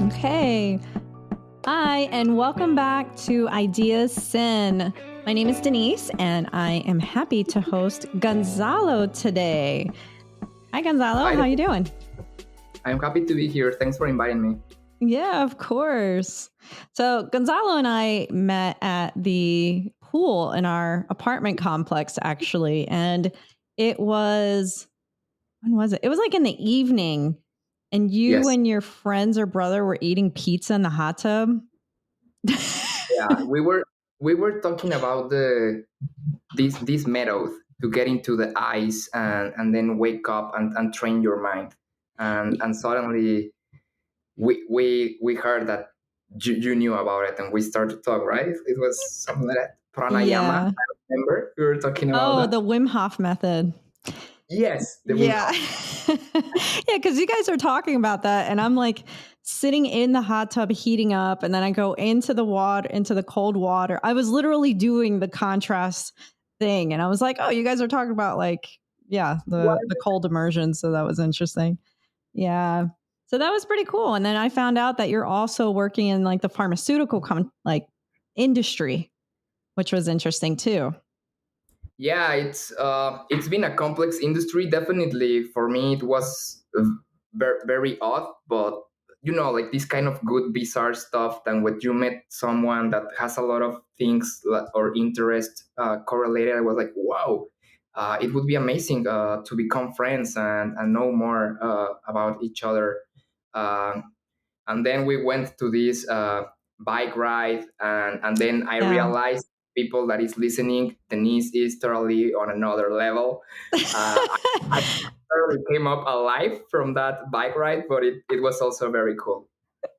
Okay. Hi, and welcome back to Ideas Sin. My name is Denise, and I am happy to host Gonzalo today. Hi, Gonzalo. Hi, How you doing? I'm happy to be here. Thanks for inviting me. Yeah, of course. So Gonzalo and I met at the pool in our apartment complex, actually. And it was, when was it? It was like in the evening. And you Yes, and your friends or brother were eating pizza in the hot tub. yeah, we were talking about this method to get into the ice and then wake up and train your mind, and suddenly we heard that you knew about it, and we started to talk. Right? It was something like that. Pranayama. Yeah. I remember we were talking about Oh, that. the Wim Hof method. Yes, the Wim Yeah. Hof. Yeah, because you guys are talking about that. And I'm like sitting in the hot tub heating up. And then I go into the water, into the cold water. I was literally doing the contrast thing. And I was like, oh, you guys are talking about like, yeah, What? the cold immersion. So that was interesting. Yeah. So that was pretty cool. And then I found out that you're also working in like the pharmaceutical like industry, which was interesting too. Yeah, it's been a complex industry. Definitely for me, it was very odd, but like this kind of good bizarre stuff. Then when you met someone that has a lot of things or interest correlated, I was like, wow, it would be amazing to become friends and know more about each other. Um, and then we went to this bike ride, and then I Yeah. realized, people that is listening, Denise is totally on another level. I totally came up alive from that bike ride, but it was also very cool.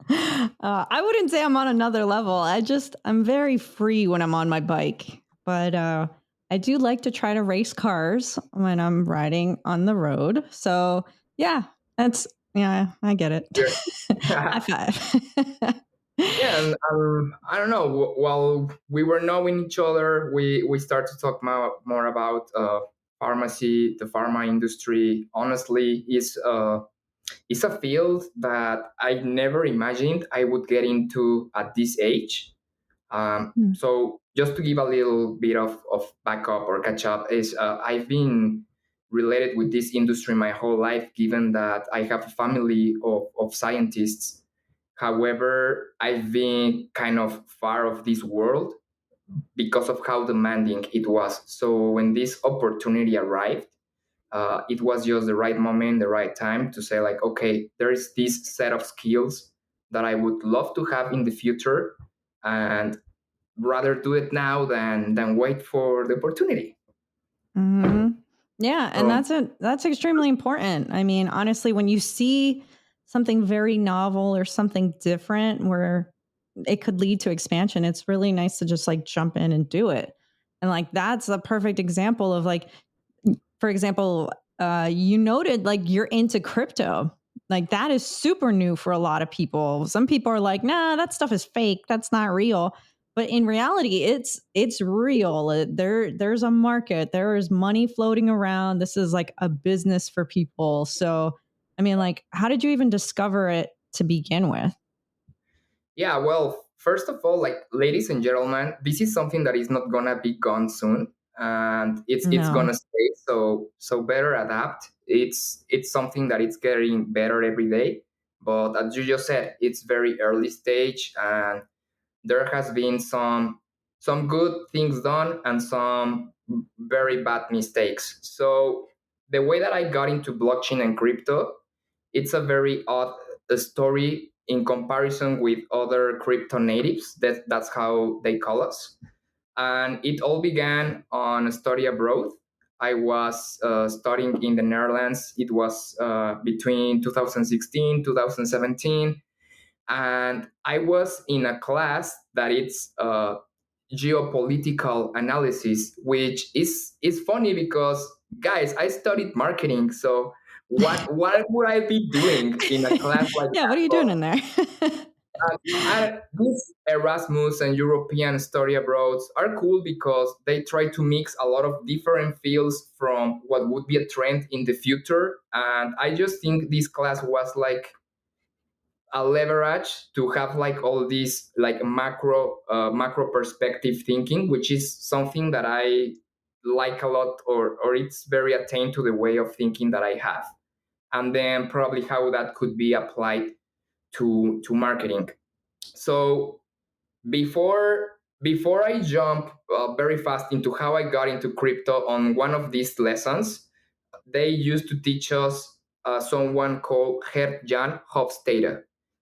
I wouldn't say I'm on another level. I'm very free when I'm on my bike, but I do like to try to race cars when I'm riding on the road. So yeah, yeah, I get it. High five. Yeah, and I don't know. While we were knowing each other, we started to talk more about pharmacy, the pharma industry. Honestly, is a field that I never imagined I would get into at this age. Hmm. So just to give a little bit of backup or catch up, is I've been related with this industry my whole life, given that I have a family of scientists. However, I've been kind of far of this world because of how demanding it was. So when this opportunity arrived, it was just the right moment, the right time to say like, okay, there is this set of skills that I would love to have in the future, and rather do it now than wait for the opportunity. Hmm. Yeah, and So that's extremely important. I mean, honestly, when you see something very novel or something different where it could lead to expansion, it's really nice to just like jump in and do it. And like that's a perfect example of like, for example, you noted like you're into crypto. Like that is super new for a lot of people. Some people are like, nah, that stuff is fake. That's not real. But in reality, it's real. There's a market. There is money floating around. This is like a business for people. So, I mean, like, how did you even discover it to begin with? yeah, well, first of all, like, ladies and gentlemen, this is something that is not gonna be gone soon, and it's No. gonna stay. So better adapt. It's something that it's getting better every day. But as you just said, it's very early stage, and there has been some good things done and some very bad mistakes. So the way that I got into blockchain and crypto, it's a very odd story in comparison with other crypto natives. That's how they call us. And it all began on a study abroad. I was studying in the Netherlands. It was between 2016 2017, and I was in a class that it's geopolitical analysis, which is funny because, guys, I studied marketing. So what would I be doing in a class like Yeah, what that? are you But doing in there? this Erasmus and European study abroads are cool because they try to mix a lot of different fields from what would be a trend in the future. And I just think this class was like a leverage to have like all these like macro perspective thinking, which is something that I like a lot, or it's very attained to the way of thinking that I have. And then probably how that could be applied to marketing. So before I jump very fast into how I got into crypto, on one of these lessons they used to teach us someone called Gert-Jan Hofstede.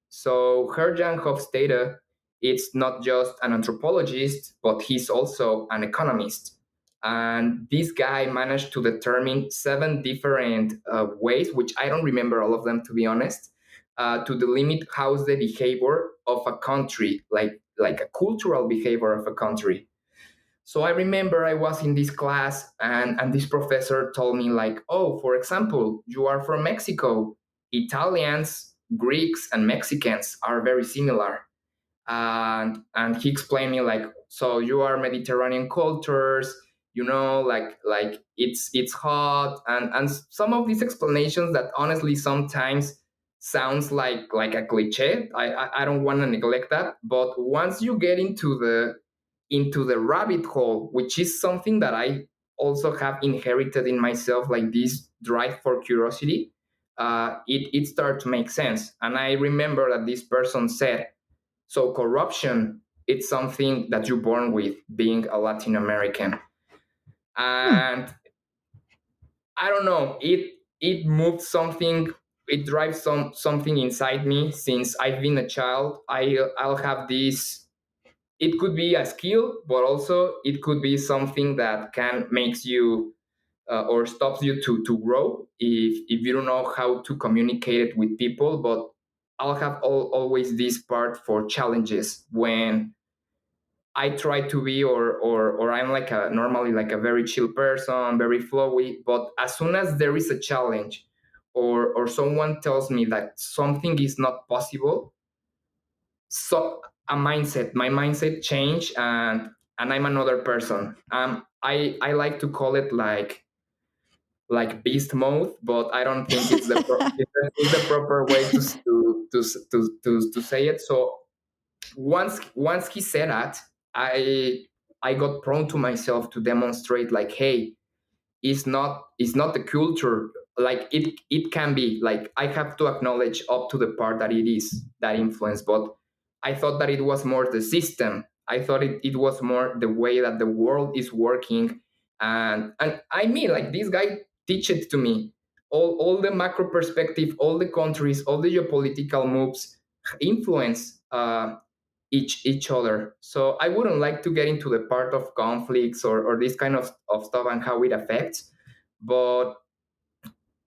So Gert-Jan Hofstede, it's not just an anthropologist, but he's also an economist. And this guy managed to determine seven different ways, which I don't remember all of them to be honest, to delimit how's the behavior of a country, like a cultural behavior of a country. So I remember I was in this class, and this professor told me like, oh, for example, you are from Mexico. Italians, Greeks, and Mexicans are very similar. And he explained me like, so you are Mediterranean cultures, like it's hot, and some of these explanations that honestly sometimes sounds like a cliche. I don't want to neglect that, but once you get into the rabbit hole, which is something that I also have inherited in myself, like this drive for curiosity, it started to make sense. And I remember that this person said, so corruption, it's something that you're born with being a Latin American. Hmm. And I don't know, it moved something, it drives something inside me since I've been a child. I'll have this, it could be a skill, but also it could be something that can makes you or stops you to grow if you don't know how to communicate it with people. But I'll have always this part for challenges when I try to be, or I'm like a normally like a very chill person, very flowy. But as soon as there is a challenge, or someone tells me that something is not possible, so my mindset changed, and I'm another person. I like to call it like beast mode, but I don't think it's the proper way to say it. So once he said that, I got prone to myself to demonstrate like, hey, it's not the culture. Like it can be like, I have to acknowledge up to the part that it is that influence, but I thought that it was more the system. I thought it was more the way that the world is working. And I mean, like, this guy teach it to me, all the macro perspective, all the countries, all the geopolitical moves influence each other. So I wouldn't like to get into the part of conflicts, or this kind of stuff and how it affects, but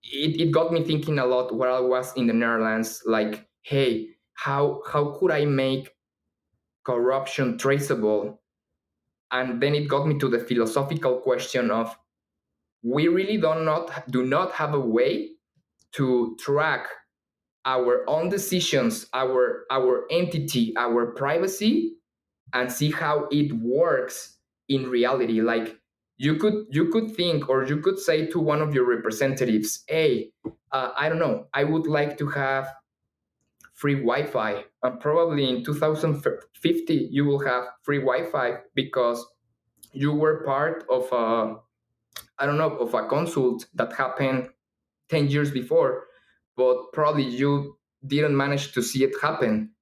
it got me thinking a lot where I was in the Netherlands, like, hey, how could I make corruption traceable? And then it got me to the philosophical question of, we really do not have a way to track our own decisions, our entity, our privacy, and see how it works in reality. Like, you could think, or you could say to one of your representatives, hey, I don't know, I would like to have free Wi-Fi, and probably in 2050 you will have free Wi-Fi because you were part of a, I don't know, of a consult that happened 10 years before, but probably you didn't manage to see it happen.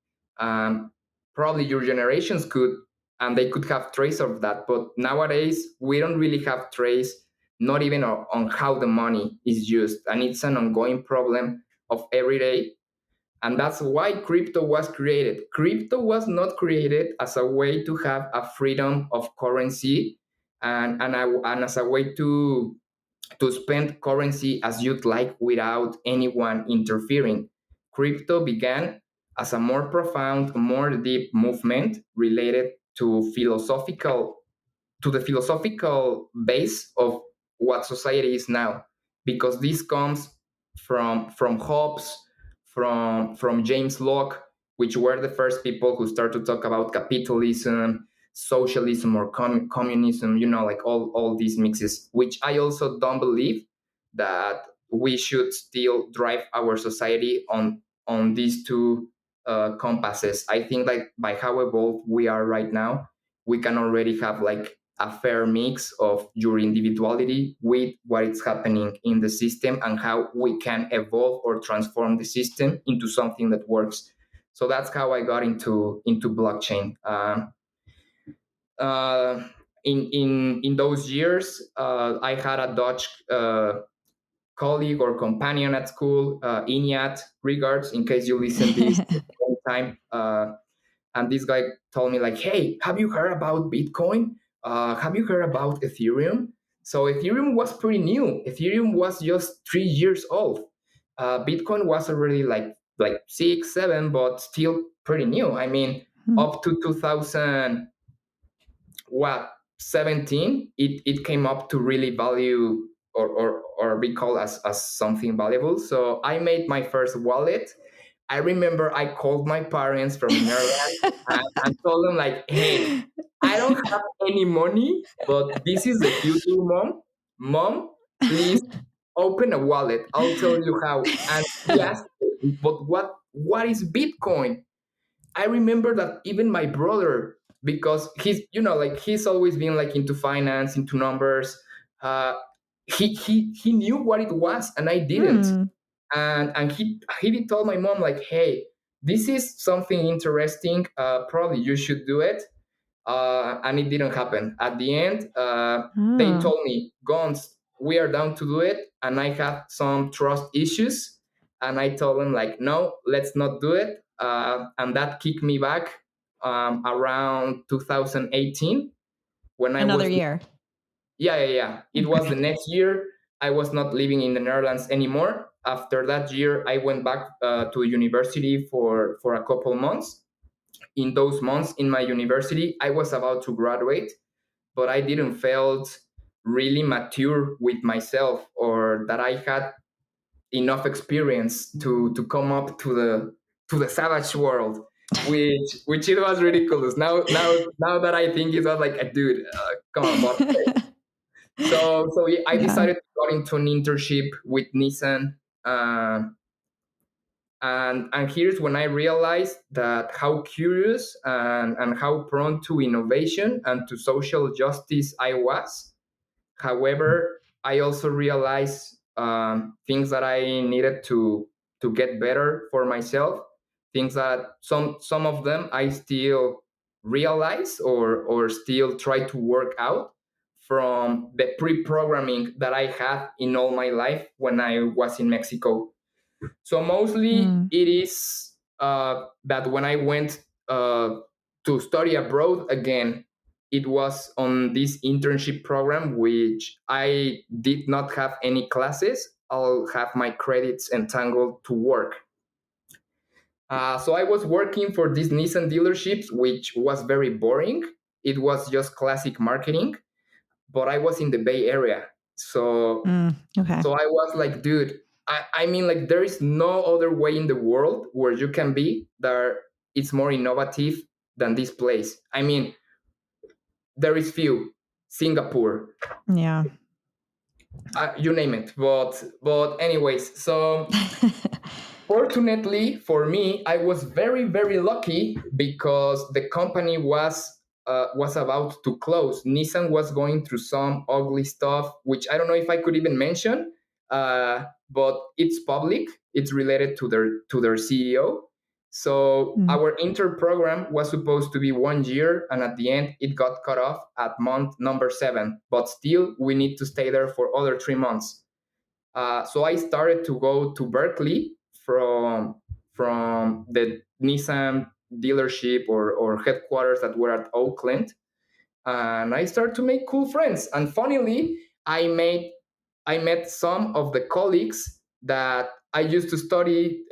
Um, Probably your generations could, and they could have trace of that. But nowadays, we don't really have trace, not even on how the money is used. And it's an ongoing problem of every day. And that's why crypto was created. Crypto was not created as a way to have a freedom of currency, and as a way to spend currency as you'd like without anyone interfering. Crypto began as a more profound, more deep movement related to the philosophical base of what society is now, because this comes from Hobbes, from James Locke, which were the first people who start to talk about capitalism, socialism, or communism, like all these mixes, which I also don't believe that we should still drive our society on these two compasses. I think like by how evolved we are right now, we can already have like a fair mix of your individuality with what is happening in the system and how we can evolve or transform the system into something that works. So that's how I got into blockchain. Uh, in those years, I had a Dutch colleague or companion at school, Inyat. Regards, in case you listen this anytime. And this guy told me like, "Hey, have you heard about Bitcoin? Have you heard about Ethereum?" So Ethereum was pretty new. Ethereum was just 3 years old. Bitcoin was already like 6, 7, but still pretty new. I mean, Hmm. up to 2000 what 17, it came up to really value or be called as something valuable. So I made my first wallet. I remember I called my parents from the Netherlands and told them like, "Hey, I don't have any money, but this is the future, mom. Mom, please open a wallet. I'll tell you how." And he asked, "But what is Bitcoin?" I remember that even my brother, because like he's always been like into finance, into numbers. Uh, he knew what it was, and I didn't. Hmm. And he did tell my mom like, "Hey, this is something interesting. Probably you should do it." And it didn't happen. At the end, they Oh. told me, "Gons, we are down to do it," and I had some trust issues, and I told them like, "No, let's not do it," and that kicked me back around 2018 when I Another was. year. Yeah, yeah, yeah. It was the Okay. next year. I was not living in the Netherlands anymore. After that year, I went back to university for a couple months. In those months in my university, I was about to graduate, but I didn't felt really mature with myself, or that I had enough experience to come up to the savage world, which it was ridiculous. Now that I think it was like, dude, come on, but so yeah, I Yeah. decided to go into an internship with Nissan. Uh, and here's when I realized that how curious and how prone to innovation and to social justice I was. However, I also realized things that I needed to get better for myself. Things that some of them I still realize or still try to work out from the pre-programming that I had in all my life when I was in Mexico. So mostly Hmm. it is that when I went to study abroad again, it was on this internship program, which I did not have any classes. I'll have my credits entangled to work. So I was working for these Nissan dealerships, which was very boring. It was just classic marketing, but I was in the Bay Area. So Mm. Okay. so I was like, dude, I mean, like, there is no other way in the world where you can be that it's more innovative than this place. I mean, there is few. Singapore, Yeah. you name it. But anyways, so fortunately for me, I was very very lucky because the company was about to close. Nissan was going through some ugly stuff, which I don't know if I could even mention, but it's public. It's related to their CEO. So Mm. our inter program was supposed to be 1 year, and at the end, it got cut off at month number 7. But still, we need to stay there for other 3 months. So I started to go to Berkeley from the Nissan dealership or headquarters that were at Oakland, and I started to make cool friends. And funnily, I met some of the colleagues that I used to study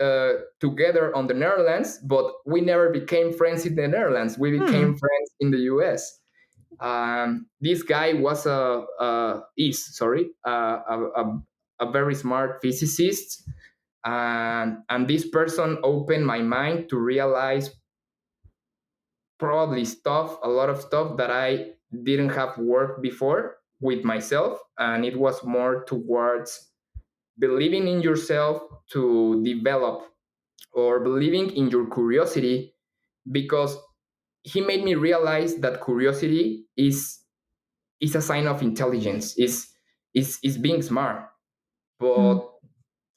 together on the Netherlands, but we never became friends in the Netherlands. We became Hmm. friends in the US. This guy was a very smart physicist, and this person opened my mind to realize probably a lot of stuff that I didn't have worked before with myself, and it was more towards believing in yourself to develop or believing in your curiosity, because he made me realize that curiosity is a sign of intelligence, is being smart. Mm. But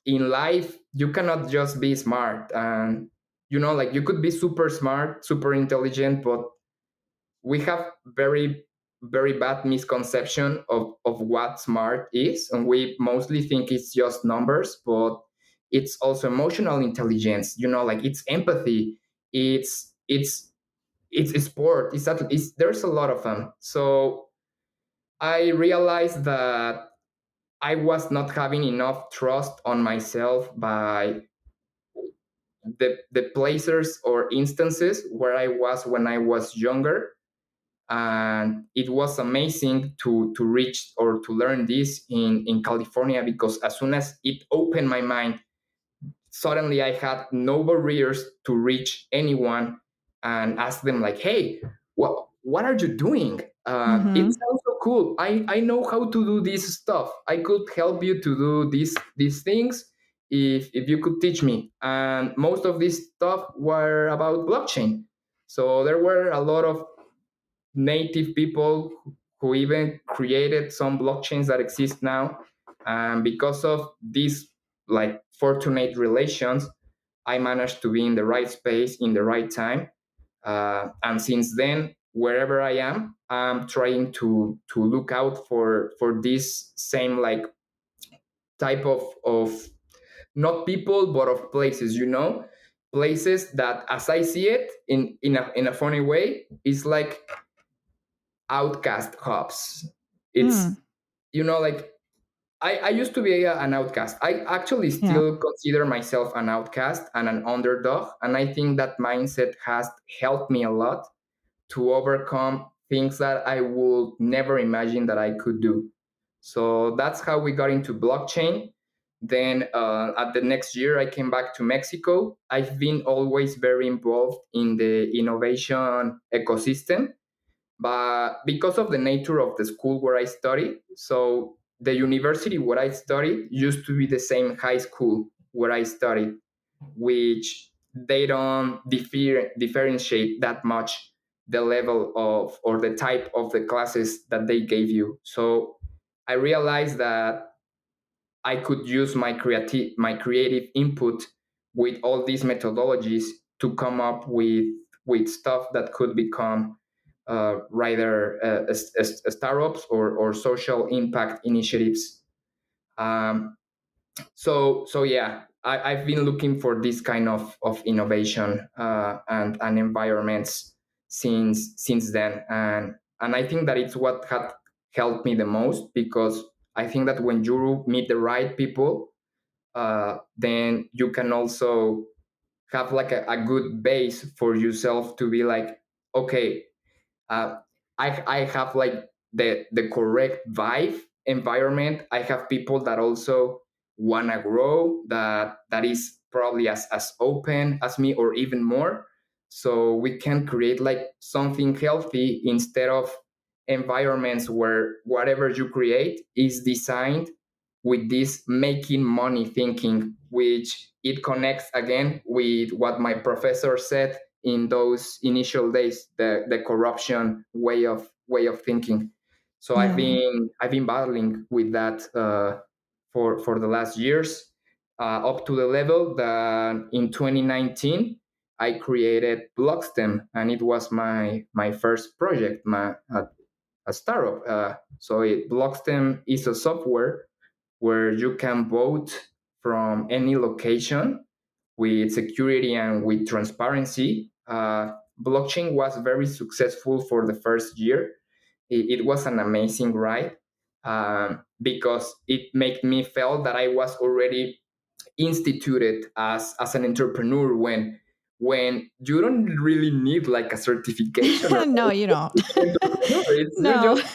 in life, you cannot just be smart. And like, you could be super smart, super intelligent, but we have very bad misconception of what smart is, and we mostly think it's just numbers, but it's also emotional intelligence, like it's empathy, it's sport, there's a lot of them. So I realized that I was not having enough trust on myself by the places or instances where I was when I was younger. And it was amazing to reach or to learn this in California, because as soon as it opened my mind, suddenly I had no barriers to reach anyone and ask them, like, hey, what are you doing? It Mhm. sounds so cool. I know how to do this stuff. I could help you to do these things if you could teach me. And most of this stuff were about blockchain. So there were a lot of native people who even created some blockchains that exist now. And because of these, like, fortunate relations, I managed to be in the right space in the right time. And since then, wherever I am, I'm trying to look out for this same, like, type of not people, but of places, places that, as I see it, in a funny way, is like outcast hubs. Mm. It's, like, I used to be an outcast. I actually Yeah. still consider myself an outcast and an underdog. And I think that mindset has helped me a lot to overcome things that I would never imagine that I could do. So that's how we got into blockchain. Then at the next year, I came back to Mexico. I've been always very involved in the innovation ecosystem, but because of the nature of the school where I studied, so the university where I studied used to be the same high school where I studied, which they don't differentiate that much the level of or the type of the classes that they gave you. So I realized that I could use my creative input with all these methodologies to come up with stuff that could become rather startups or social impact initiatives. Um, so yeah, I've been looking for this kind of innovation and environments since then, and I think that it's what had helped me the most, because I think that when you meet the right people, then you can also have like a good base for yourself to be like, okay, uh, I have like the correct vibe environment. I have people that also wanna grow, that is probably as open as me or even more. So we can create like something healthy, instead of environments where whatever you create is designed with this making money thinking, which it connects again with what my professor said in those initial days, the corruption way of thinking. So i've Yeah. been i've been battling with that for the last years, up to the level that in 2019 I created Blockstem, and it was my first project, a startup. Blockstem is a software where you can vote from any location with security and with transparency. Blockchain was very successful for the first year. It was an amazing ride, because it made me feel that I was already instituted as an entrepreneur, when you don't really need like a certification or No, you don't. anything to be an entrepreneur. It's you No. just.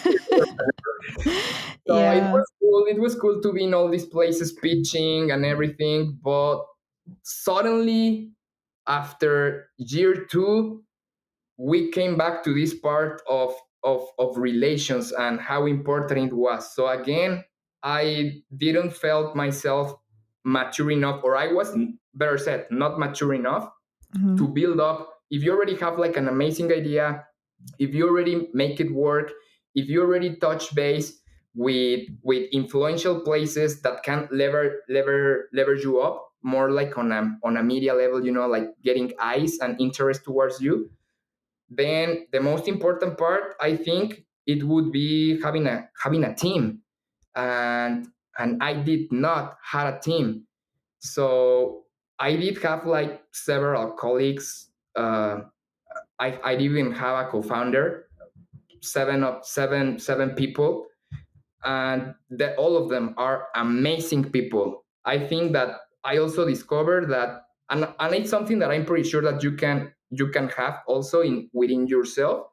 So it Yeah. was cool. It was cool to be in all these places pitching and everything. But suddenly, after year two, we came back to this part of relations and how important it was. So again, I didn't felt myself mature enough, or I was, better said, not mature enough to Mhm. build up. If you already have like an amazing idea, if you already make it work, if you already touch base with influential places that can leverage you up more, like on a media level, like getting eyes and interest towards you, then the most important part, I think, it would be having a team. And I did not have a team. So I did have like several colleagues. I didn't even have a co-founder. Seven people, and that all of them are amazing people. I think that I also discovered that, and it's something that I'm pretty sure that you can have also in within yourself,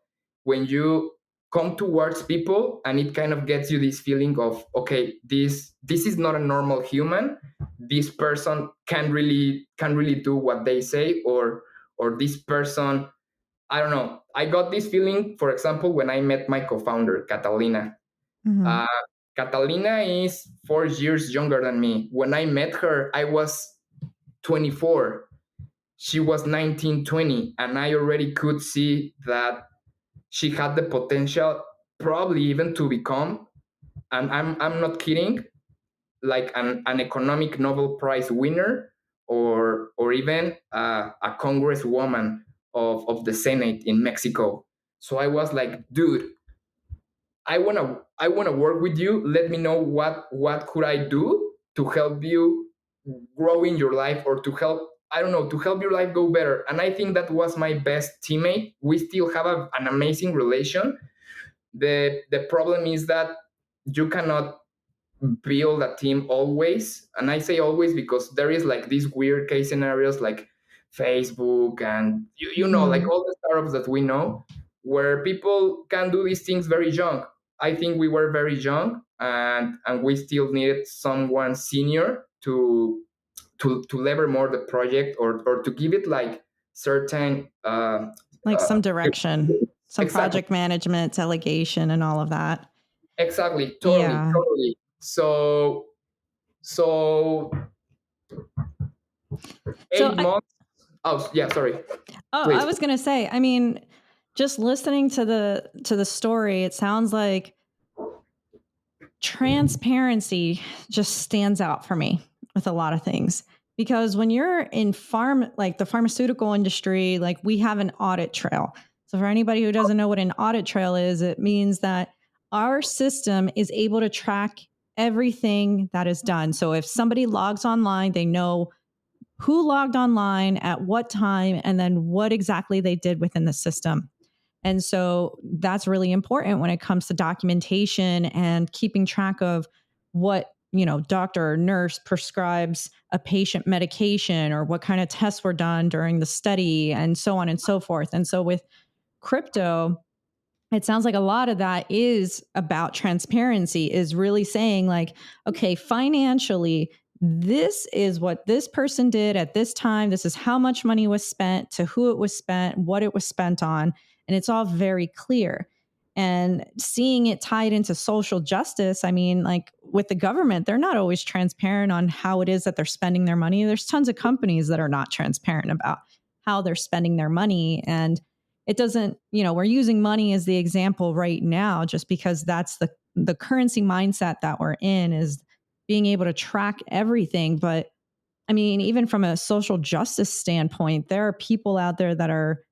when you come towards people and it kind of gets you this feeling of, okay, this is not a normal human. This person can really do what they say, or this person, I don't know. I got this feeling, for example, when I met my co-founder, Catalina. Mhm. uh, Catalina is 4 years younger than me. When I met her, I was 24. She was 19, 20, and I already could see that she had the potential, probably even to become, and I'm not kidding, like an economic Nobel Prize winner, or even a congresswoman of the Senate in Mexico. So I was like, dude, I wanna work with you. Let me know what could I do to help you grow in your life, or to help, I don't know, to help your life go better. And I think that was my best teammate. We still have an amazing relation. The problem is that you cannot build a team always, and I say always because there is like these weird case scenarios like Facebook, and you know, like Mhm. all the startups that we know, where people can do these things very young. I think we were very young, and we still needed someone senior to lever more the project, or to give it like certain Like uh some direction, some exactly. project management, delegation, and all of that. Exactly, totally, Yeah. totally. So So 8 months. Oh, yeah, sorry. oh, I Please. was gonna say, I mean, just listening to the story, it sounds like transparency just stands out for me with a lot of things. Because when you're in like the pharmaceutical industry, like we have an audit trail. So for anybody who doesn't know what an audit trail is, it means that our system is able to track everything that is done. So if somebody logs online, they know who logged online at what time and then what exactly they did within the system. And so that's really important when it comes to documentation and keeping track of what, doctor or nurse prescribes a patient medication or what kind of tests were done during the study and so on and so forth. And so with crypto, it sounds like a lot of that is about transparency, is really saying like, okay, financially, this is what this person did at this time, this is how much money was spent, to who it was spent, what it was spent on, and it's all very clear. And seeing it tied into social justice, I mean, like with the government, they're not always transparent on how it is that they're spending their money. There's tons of companies that are not transparent about how they're spending their money. And it doesn't, we're using money as the example right now just because that's the currency mindset that we're in, is being able to track everything. But I mean, even from a social justice standpoint, there are people out there that are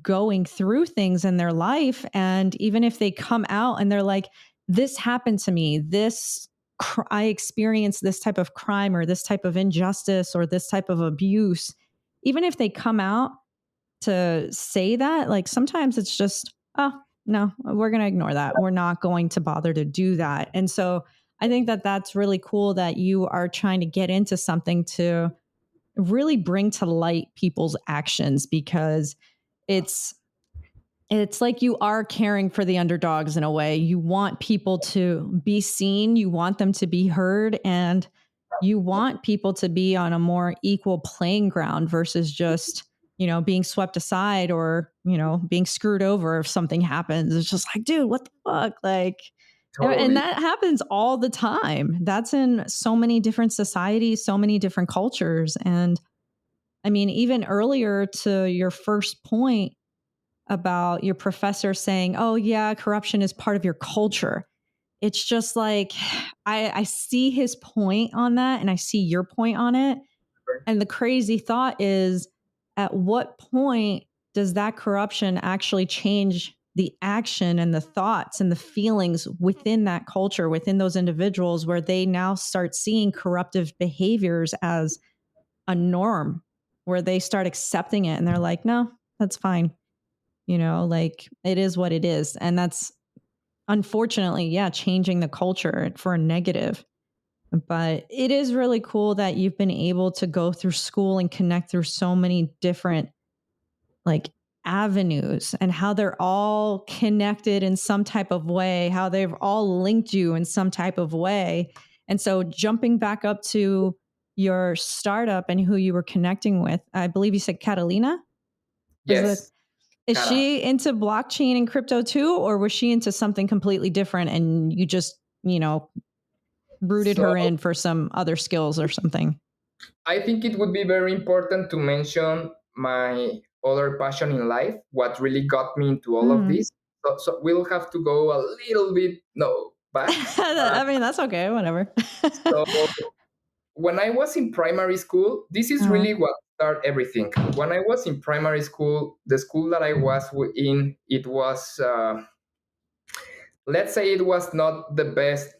going through things in their life, and even if they come out and they're like, this happened to me, I experienced this type of crime or this type of injustice or this type of abuse, even if they come out to say that, like sometimes it's just, oh, no, we're going to ignore that. We're not going to bother to do that. And so I think that that's really cool that you are trying to get into something to really bring to light people's actions, because it's it's like you are caring for the underdogs in a way. You want people to be seen, you want them to be heard, and you want people to be on a more equal playing ground versus just, being swept aside or, being screwed over if something happens. It's just like, dude, what the fuck? Like, And Totally. that happens all the time. That's in so many different societies, so many different cultures. And I mean, even earlier to your first point about your professor saying, oh, yeah, corruption is part of your culture. It's just like, I see his point on that and I see your point on it. And the crazy thought is, at what point does that corruption actually change the action and the thoughts and the feelings within that culture, within those individuals, where they now start seeing corruptive behaviors as a norm, where they start accepting it and they're like, no, that's fine. Like it is what it is. And that's unfortunately, yeah, changing the culture for a negative. But it is really cool that you've been able to go through school and connect through so many different like avenues and how they're all connected in some type of way, how they've all linked you in some type of way. And so jumping back up to your startup and who you were connecting with, I believe you said Catalina. Was that Yes, is Cara. she into blockchain and crypto too, or was she into something completely different and you just, rooted So her in for some other skills or something? I think it would be very important to mention my other passion in life, what really got me into all of Mm. this. So we'll have to go a little bit no back. I mean, that's okay, whatever. So when I was in primary school, this is uh, really what started everything. When I was in primary school, the school that I was in, it was let's say it was not the best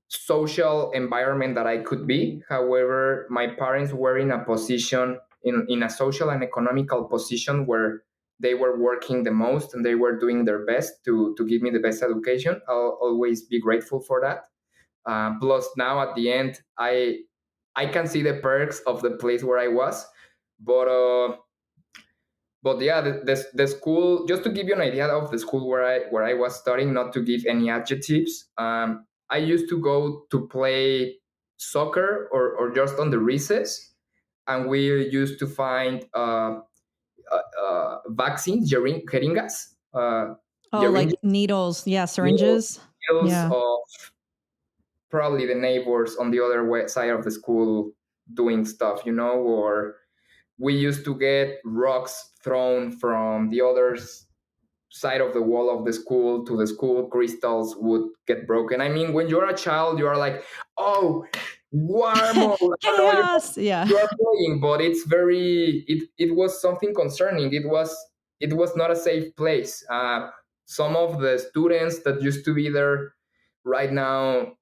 social environment that I could be. However, my parents were in a position, in a social and economical position where they were working the most and they were doing their best to give me the best education. I'll always be grateful for that. Plus, now at the end, I can see the perks of the place where I was, but yeah, the school. Just to give you an idea of the school where I was studying, not to give any adjectives. I used to go to play soccer or just on the recess, and we used to find vaccines, jeringas, oh, like syringes, needles. Yeah, needles, syringes. needles Yeah. of probably the neighbors on the other side of the school doing stuff, or we used to get rocks thrown from the other side of the wall of the school to the school. Crystals would get broken. I mean, when you're a child, you are like, oh, war mode. I don't know, Chaos. Yeah. you are playing, but it was something concerning. It was not a safe place. Some of the students that used to be there right now,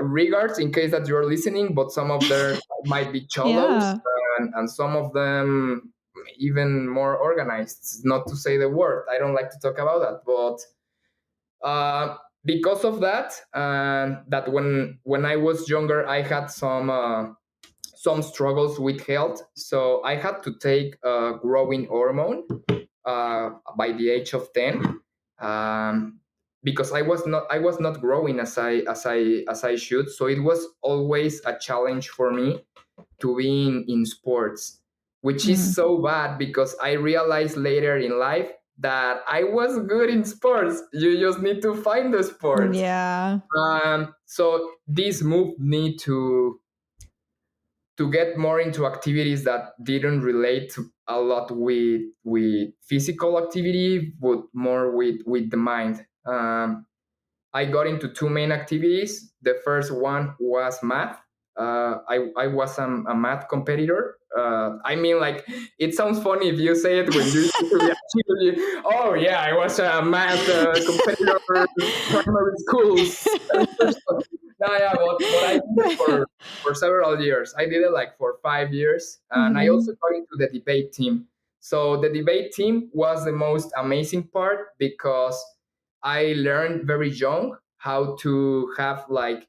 regards in case that you're listening, but some of them might be cholos, Yeah. and some of them even more organized. Not to say the word, I don't like to talk about that, but because of that, that when I was younger, I had some struggles with health, so I had to take a growing hormone by the age of 10, because I was not growing as I should. So it was always a challenge for me to be in sports, which is Mm. so bad because I realized later in life that I was good in sports. You just need to find the sport. Yeah. So this moved me to get more into activities that didn't relate a lot with physical activity, but more with the mind. I got into two main activities. The first one was math. I was a math competitor. I mean, like, it sounds funny if you say it when you usually actually, oh yeah, I was a math competitor in primary schools. No, yeah, but I did it for several years. I did it like for 5 years, and I also Mhm. got into the debate team. So the debate team was the most amazing part because I learned very young how to have like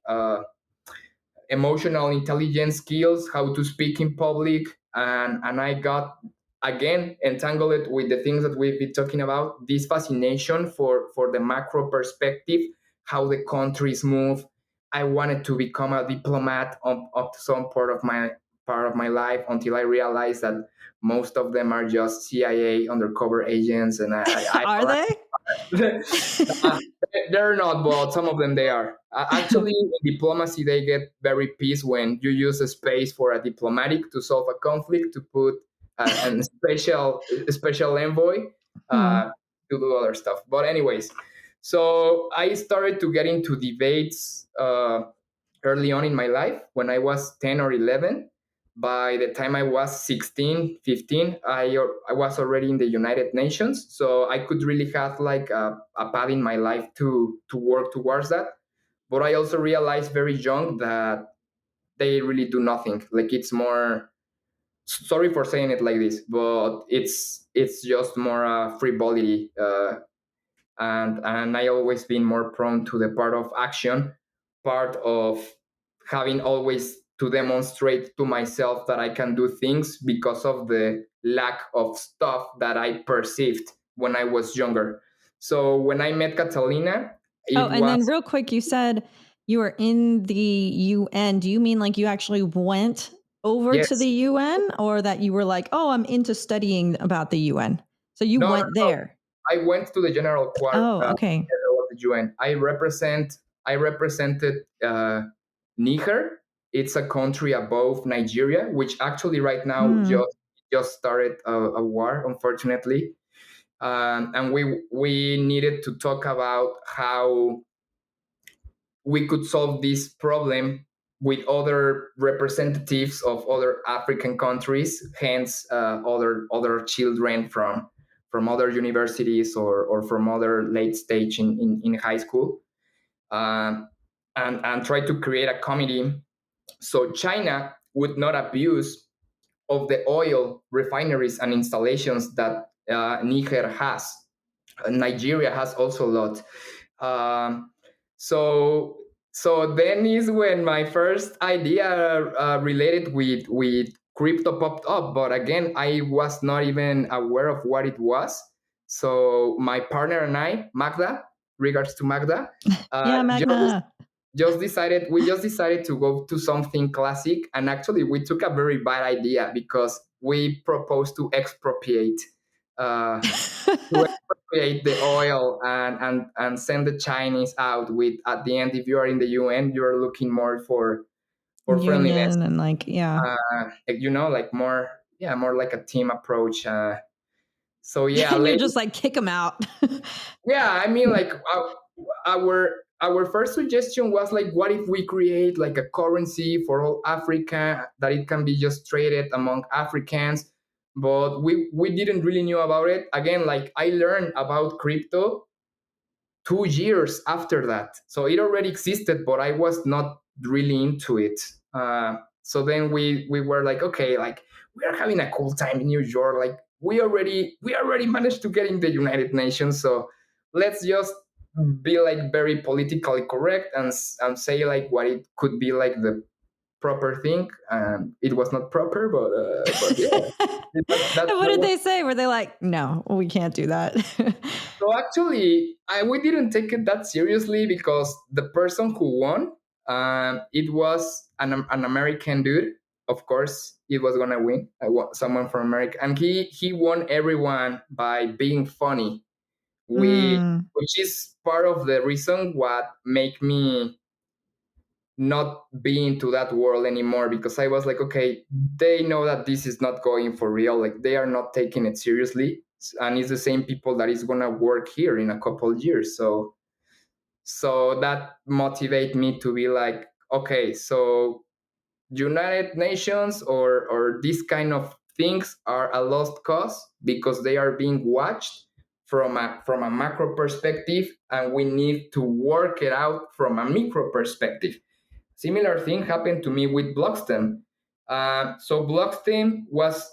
emotional intelligence skills, how to speak in public, and I got again entangled with the things that we've been talking about. This fascination for the macro perspective, how the countries move. I wanted to become a diplomat up to some part of my life until I realized that most of them are just CIA undercover agents, and I Are don't they? Uh, they're not, but some of them they are. Actually, in diplomacy, they get very pissed when you use a space for a diplomatic to solve a conflict to put a special envoy Hmm. uh, to do other stuff. But anyways, so I started to get into debates early on in my life when I was 10 or 11. By the time I was 16, 15, I was already in the United Nations. So I could really have like a path in my life to work towards that. But I also realized very young that they really do nothing. Like it's more, sorry for saying it like this, but it's just more frivolity. And I always been more prone to the part of action, part of having always to demonstrate to myself that I can do things because of the lack of stuff that I perceived when I was younger. So when I met Catalina, Oh, it and was then real quick, you said you were in the UN. Do you mean like you actually went over to the yes, UN, or that you were like, oh, I'm into studying about the UN? So you no, no, went no. there. I went to the Oh, okay. General of the UN. I represented Niger. It's a country above Nigeria, which actually right now Hmm. just started a war, unfortunately. And we needed to talk about how we could solve this problem with other representatives of other African countries, hence other children from other universities or from other late stage in high school, uh, and try to create a committee so China would not abuse of the oil refineries and installations that Niger has. Nigeria has also a lot. Um, so so then is when my first idea related with crypto popped up. But again, I was not even aware of what it was. So my partner and I, Magda, regards to Magda, Yeah, Magna. we just decided to go to something classic, and actually we took a very bad idea because we proposed uh, to expropriate the oil and send the Chinese out with, at the end, if you are in the UN, you're looking more for friendliness, Union and like, yeah. like more, yeah, more like a team approach. So yeah, And you're later, just like, kick them out. yeah, I mean, like our first suggestion was like, what if we create like a currency for all Africa that it can be just traded among Africans? But we didn't really knew about it. Again, like I learned about crypto 2 years after that. So it already existed, but I was not really into it. So then we were like, okay, like we are having a cool time in New York. Like we already managed to get in the United Nations. So let's just be like very politically correct and say like what it could be like the proper thing. It was not proper, but yeah, And what that did was. they say? Were they like, no, we can't do that? So actually, we didn't take it that seriously because the person who won, it was an American dude. Of course, it was gonna win. Someone from America, and he won everyone by being funny. Mm. Which is part of the reason what make me not be into that world anymore, because I was like, okay, they know that this is not going for real. Like they are not taking it seriously, and it's the same people that is gonna work here in a couple of years. So that motivate me to be like, okay, so United Nations or this kind of things are a lost cause because they are being watched from a macro perspective, and we need to work it out from a micro perspective. Similar thing happened to me with Blockstem. So Blockstem was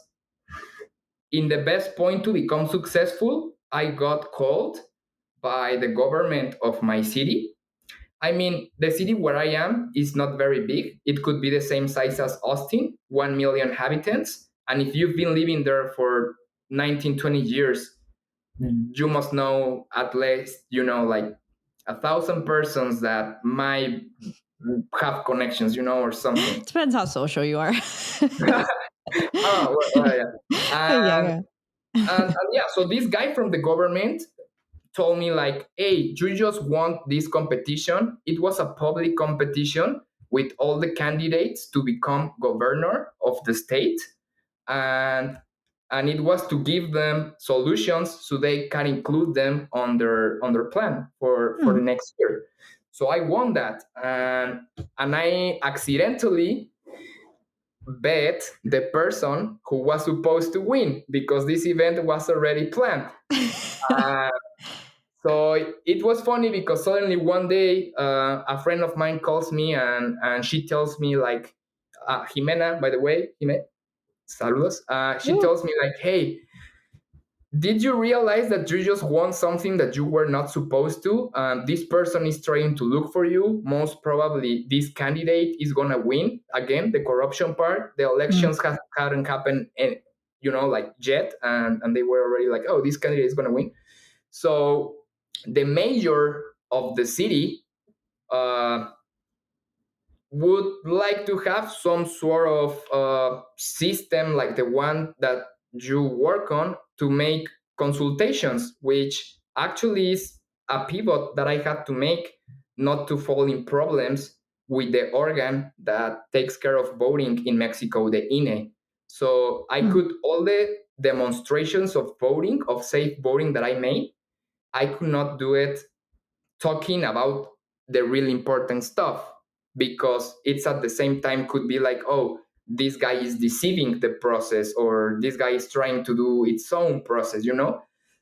in the best point to become successful. I got called by the government of my city. I mean, the city where I am is not very big. It could be the same size as Austin, 1 million inhabitants. And if you've been living there for 19, 20 years, you must know at least, like 1,000 persons that might have connections, or something. Depends how social you are. Oh, well, yeah. Yeah, And, yeah. and yeah, so this guy from the government told me like, hey, you just won this competition. It was a public competition with all the candidates to become governor of the state, and it was to give them solutions so they can include them on their plan for the Hmm. next year. So I won that, and I accidentally bet the person who was supposed to win because this event was already planned. Uh, so it was funny because suddenly one day a friend of mine calls me, and she tells me like, Jimena, by the way, Jimena, saludos. She Ooh. tells me like, hey, did you realize that you just won something that you were not supposed to? This person is trying to look for you. Most probably, this candidate is gonna win again. The corruption part, the Hmm. elections hadn't happened, and like yet, and they were already like, oh, this candidate is gonna win. So the mayor of the city uh, would like to have some sort of system like the one that you work on to make consultations, which actually is a pivot that I had to make not to fall in problems with the organ that takes care of voting in Mexico, the INE. So I Hmm. could, all the demonstrations of voting, of safe voting that I made, I could not do it talking about the really important stuff, because it's at the same time could be like, oh, this guy is deceiving the process, or this guy is trying to do its own process.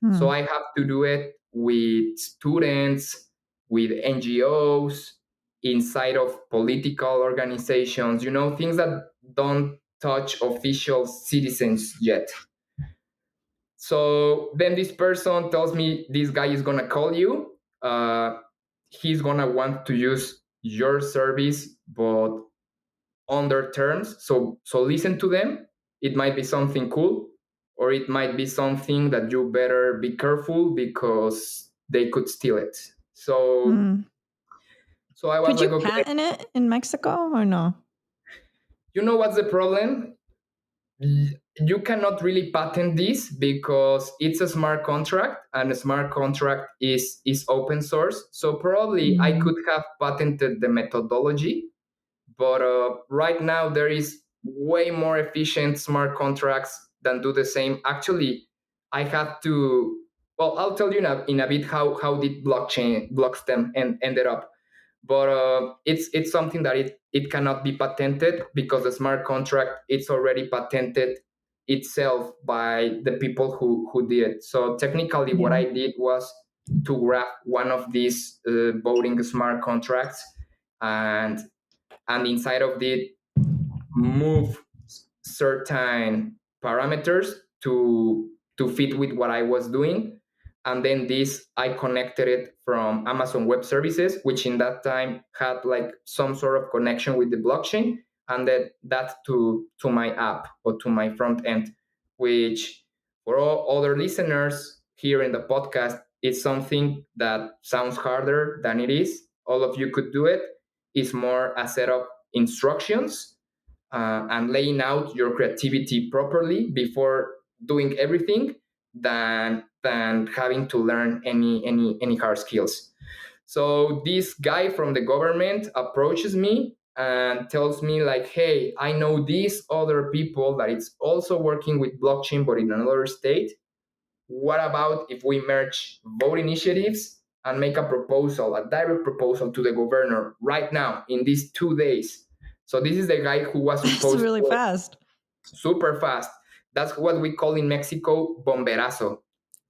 So Hmm. I have to do it with students, with NGOs, inside of political organizations, things that don't touch official citizens yet. So then this person tells me this guy is gonna call you. He's gonna want to use your service, but on their terms. So listen to them. It might be something cool, or it might be something that you better be careful because they could steal it. So Hmm. so I was Could like, you okay, patent it in Mexico or no? you know what's the problem? You cannot really patent this because it's a smart contract, and a smart contract is open source. So probably I Hmm. could have patented the methodology, but right now there is way more efficient smart contracts that do the same. Actually, I had to, well, I'll tell you in a bit how did blockchain Blockstem ended up. But it's something that it cannot be patented because the smart contract, it's already patented itself by the people who did it. So technically what Yeah. I did was to grab one of these voting smart contracts, and inside of it move certain parameters to fit with what I was doing. And then this, I connected it from Amazon Web Services, which in that time had like some sort of connection with the blockchain, and then that to my app, or to my front end, which for all other listeners here in the podcast, is something that sounds harder than it is. All of you could do it. It's more a set of instructions, and laying out your creativity properly before doing everything, than having to learn any hard skills. So this guy from the government approaches me and tells me like, hey, I know these other people that it's also working with blockchain but in another state. What about if we merge vote initiatives and make a proposal, a direct proposal to the governor right now in these 2 days? So this is the guy who was That's supposed really to, fast. super fast. That's what we call in Mexico bomberazo.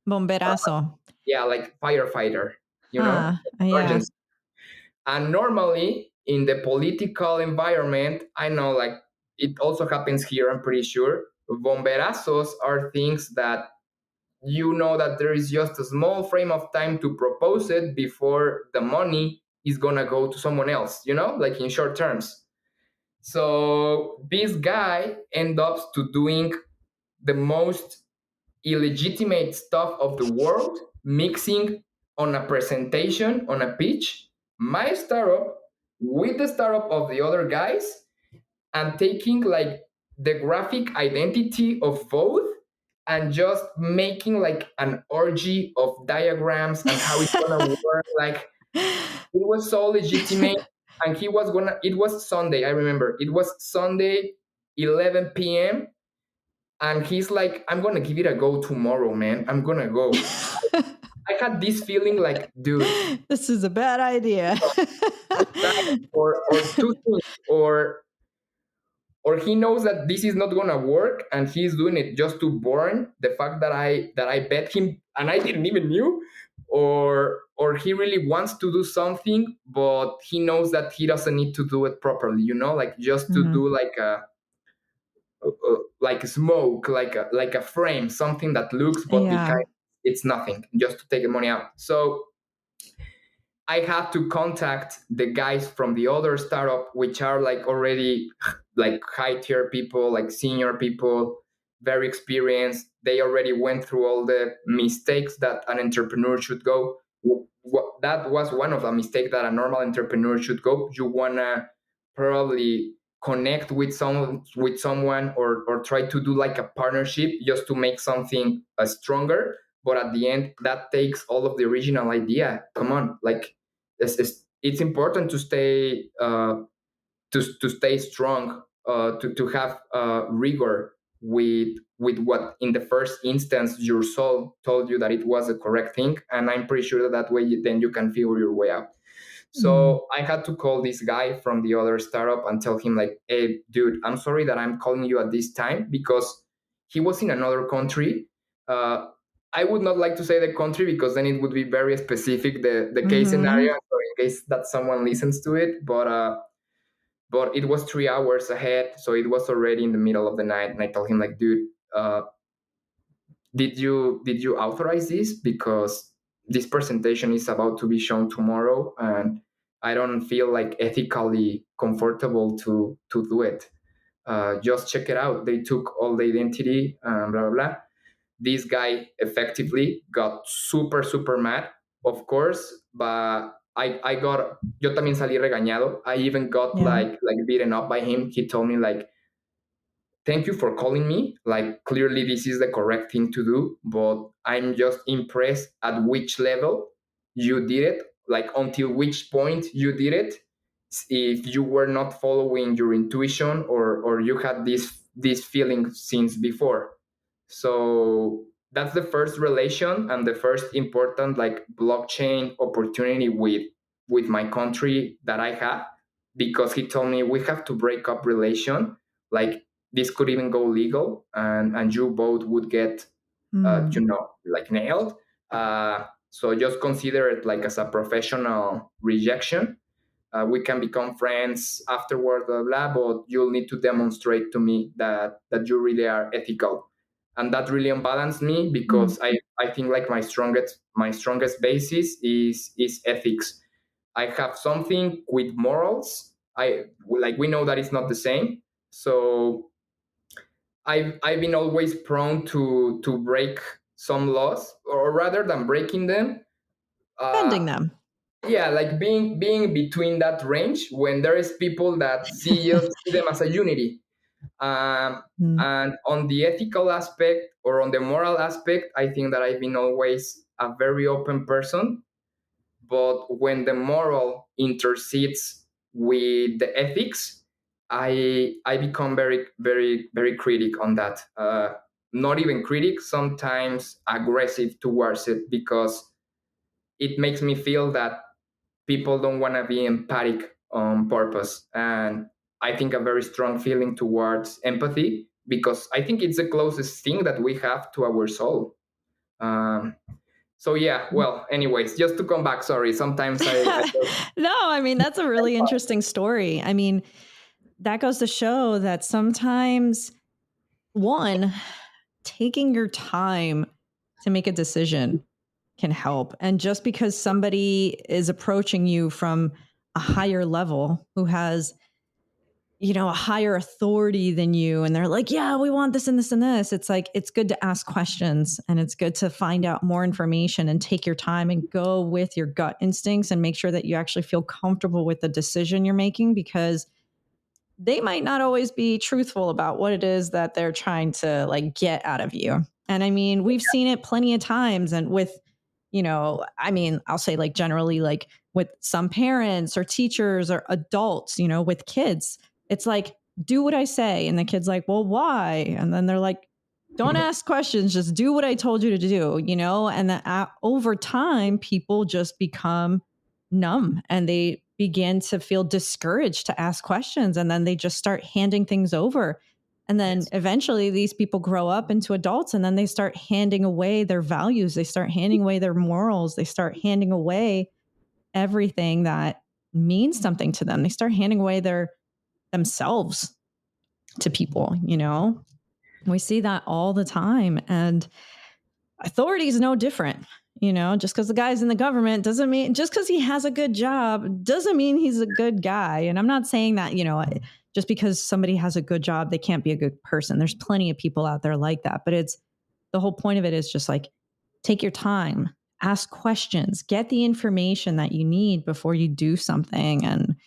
Bomberazo. Yeah, like firefighter, Huh. Yeah. emergency. And normally in the political environment, I know like it also happens here, I'm pretty sure. Bomberazos are things that that there is just a small frame of time to propose it before the money is gonna go to someone else, like in short terms. So this guy ends up to doing the most illegitimate stuff of the world, mixing on a presentation, on a pitch, my startup with the startup of the other guys, and taking like the graphic identity of both and just making like an orgy of diagrams and how it's gonna work. Like it was so legitimate, and he was gonna. It was Sunday. I remember it was Sunday, 11 p.m. And he's like, "I'm gonna give it a go tomorrow, man. I'm gonna go." I had this feeling like, dude, This is a bad idea. or two things, or he knows that this is not gonna work and he's doing it just to burn the fact that I bet him and I didn't even knew, or he really wants to do something but he knows that he doesn't need to do it properly, like just to Mhm. do like smoke, like a frame, something that looks but Yeah. behind it's nothing, just to take the money out. So I had to contact the guys from the other startup, which are like already like high tier people, like senior people, very experienced. They already went through all the mistakes that an entrepreneur should go. That was one of the mistakes that a normal entrepreneur should go. You wanna probably connect with someone, or try to do like a partnership just to make something stronger. But at the end, that takes all of the original idea. Come on, like it's important to stay to stay strong, to have rigor with what in the first instance your soul told you that it was the correct thing, and I'm pretty sure that way then you can figure your way out. Mm. So I had to call this guy from the other startup and tell him like, hey dude, I'm sorry that I'm calling you at this time, because he was in another country. uh, I would not like to say the country because then it would be very specific, the case scenario, Mhm. so in case that someone listens to it. But it was 3 hours ahead, so it was already in the middle of the night, and I told him like, dude, did you authorize this, because this presentation is about to be shown tomorrow, and I don't feel like ethically comfortable to do it. Just check it out. They took all the identity, blah blah blah. This guy effectively got super super mad, of course, but I got, yo también salí regañado. I even got Yeah. like beaten up by him. He told me like, thank you for calling me. Like, clearly, this is the correct thing to do, but I'm just impressed at which level you did it, like, until which point you did it. If you were not following your intuition, or you had this feeling since before. So that's the first relation and the first important like blockchain opportunity with my country that I had, because he told me we have to break up relation, like this could even go legal, and you both would get Mm. like nailed. So just consider it like as a professional rejection. We can become friends afterward, blah, blah, but you'll need to demonstrate to me that you really are ethical. And that really unbalanced me, Mm. because I think like my strongest basis is ethics. I have something with morals. I like, we know that it's not the same. So I've been always prone to break some laws, or rather than breaking them, uh, Bending them. yeah, like being between that range when there is people that see them as a unity. Mm. And on the ethical aspect or on the moral aspect, I think that I've been always a very open person. But when the moral intercedes with the ethics, I become very very very critic on that. Not even critic, sometimes aggressive towards it, because it makes me feel that people don't want to be empathic on purpose. And I think a very strong feeling towards empathy, because I think it's the closest thing that we have to our soul. Um, so yeah, well, anyways, just to come back, sorry, sometimes I No, I mean, that's a really interesting story. I mean, that goes to show that sometimes, one, taking your time to make a decision can help. And just because somebody is approaching you from a higher level who has, a higher authority than you, and they're like, yeah, we want this and this and this, it's like, it's good to ask questions, and it's good to find out more information and take your time and go with your gut instincts and make sure that you actually feel comfortable with the decision you're making, because they might not always be truthful about what it is that they're trying to like get out of you. And I mean, we've seen it plenty of times. And with, I mean, I'll say like generally, like with some parents or teachers or adults, with kids, it's like, do what I say. And the kid's like, well, why? And then they're like, don't ask questions, just do what I told you to do, And then over time, people just become numb and they begin to feel discouraged to ask questions. And then they just start handing things over. And then Yes. eventually these people grow up into adults and then they start handing away their values. They start handing away their morals. They start handing away everything that means something to them. They start handing away their themselves to people, We see that all the time. And authority is no different. Just because the guy's in the government doesn't mean, just because he has a good job doesn't mean he's a good guy. And I'm not saying that, just because somebody has a good job, they can't be a good person. There's plenty of people out there like that. But it's the whole point of it is just like, take your time, ask questions, get the information that you need before you do something. And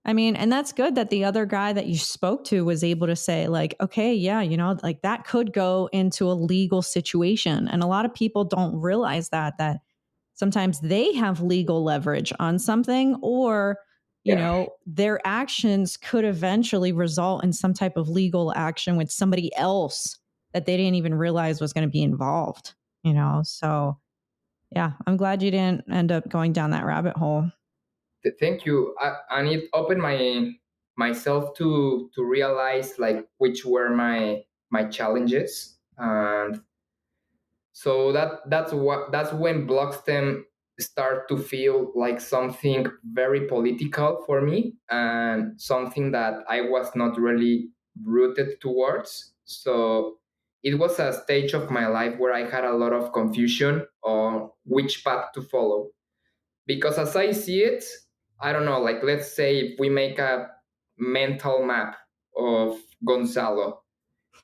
I mean, and that's good that the other guy that you spoke to was able to say, like, okay, yeah, like that could go into a legal situation. And a lot of people don't realize that sometimes they have legal leverage on something, or, Yeah. their actions could eventually result in some type of legal action with somebody else that they didn't even realize was going to be involved, So, yeah, I'm glad you didn't end up going down that rabbit hole. Thank you. And it opened myself to realize like which were my challenges, and so that's when blockstem start to feel like something very political for me and something that I was not really rooted towards. So it was a stage of my life where I had a lot of confusion on which path to follow, because as I see it, I don't know, like let's say if we make a mental map of Gonzalo,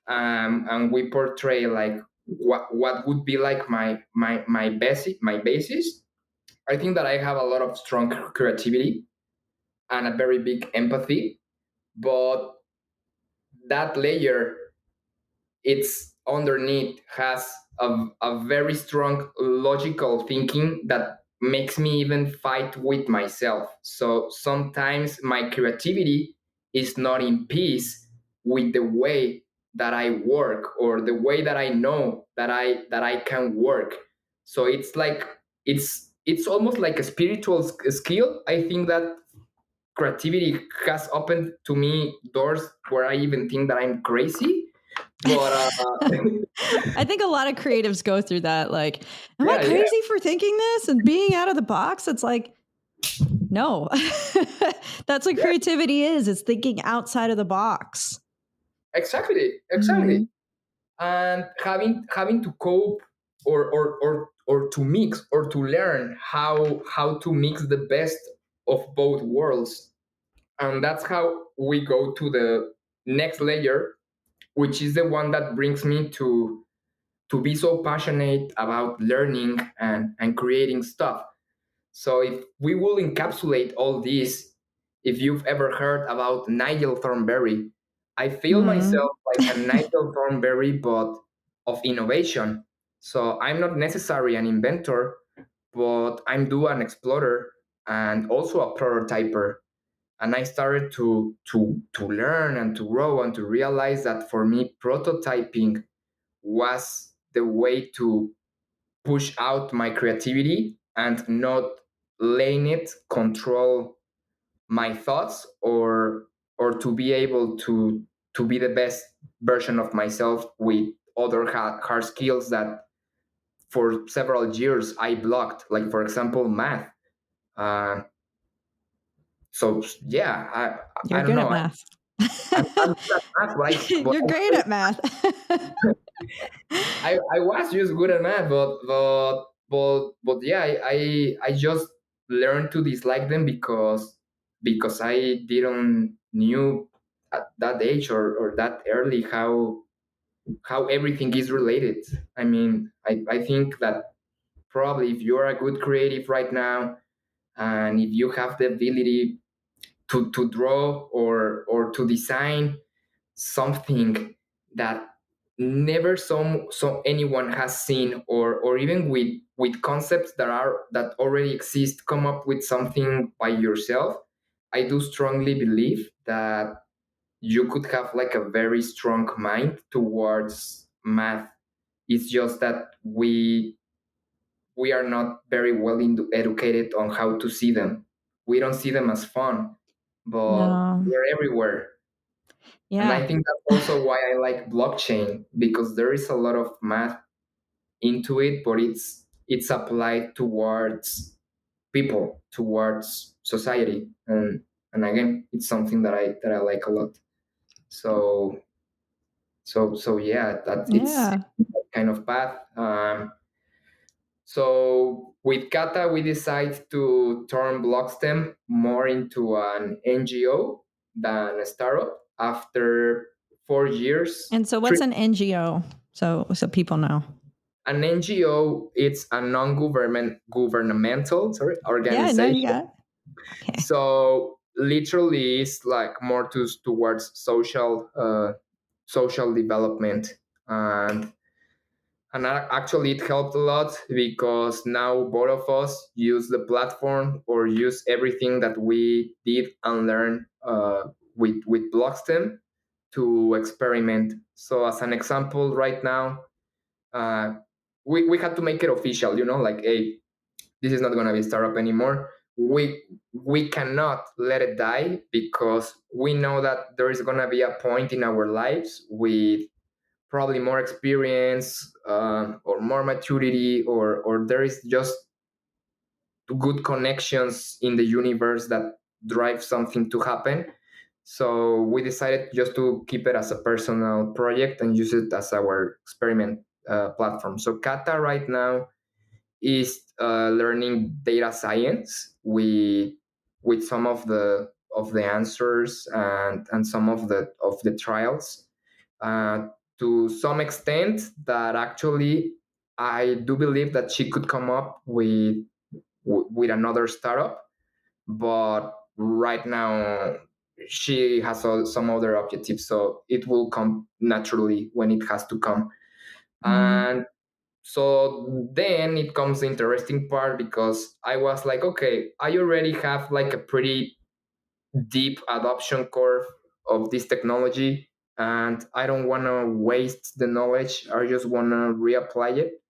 and we portray like what would be like my basis. I think that I have a lot of strong creativity and a very big empathy, but that layer it's underneath has a very strong logical thinking that makes me even fight with myself. So sometimes my creativity is not in peace with the way that I work or the way that I know that I can work. So it's like it's almost like a spiritual skill. I think that creativity has opened to me doors where I even think that I'm crazy. But I think a lot of creatives go through that. Like, am I yeah, yeah, crazy for thinking this and being out of the box? It's like, no, that's what yeah, creativity is. It's thinking outside of the box. exactly, exactly. Mm-hmm. And having to cope or to mix or to learn how to mix the best of both worlds. And that's how we go to the next layer, which is the one that brings me to be so passionate about learning and creating stuff. So if we will encapsulate all this, if you've ever heard about Nigel Thornberry, I feel Mm-hmm. myself like a Nigel Thornberry, but of innovation. So I'm not necessarily an inventor, but I'm do an explorer and also a prototyper. And I started to learn and to grow and to realize that for me, prototyping was the way to push out my creativity and not letting it control my thoughts or to be able to be the best version of myself with other hard skills that for several years I blocked, like for example math. uh, so yeah, I You're don't good at know. math. I'm good at math, but You're great at math. I was just good at math, but yeah, I just learned to dislike them because I didn't knew at that age or that early how everything is related. I mean, I think that probably if you're a good creative right now and if you have the ability to draw or to design something that never so anyone has seen, or even with concepts that already exist, come up with something by yourself. I do strongly believe that you could have like a very strong mind towards math. It's just that we are not very well educated on how to see them. We don't see them as fun, but No. they're everywhere. And I Yeah. think that's also why I like blockchain, because there is a lot of math into it, but it's applied towards people, towards society, and again, it's something that I like a lot. So so yeah, that it's Yeah. that kind of path. So with Kata, we decide to turn Blockstem more into an NGO than a startup. After 4 years, And so three, what's an NGO? So people know. an NGO, it's a non-governmental Yeah, no, you organization. got it. Okay. So literally, it's like more towards social development, and actually it helped a lot because now both of us use the platform or use everything that we did and learn with Blockstem to experiment. So as an example, right now, uh, we had to make it official, like, hey, this is not going to be a startup anymore. We cannot let it die, because we know that there is going to be a point in our lives with probably more experience, or more maturity, or there is just good connections in the universe that drive something to happen. So we decided just to keep it as a personal project and use it as our experiment platform. So Kata right now is learning data science with some of the answers and some of the trials, uh, to some extent that actually I do believe that she could come up with another startup, but right now she has some other objectives, so it will come naturally when it has to come. Mm. And so then it comes the interesting part, because I was like, okay, I already have like a pretty deep adoption curve of this technology, and I don't want to waste the knowledge. I just want to reapply it.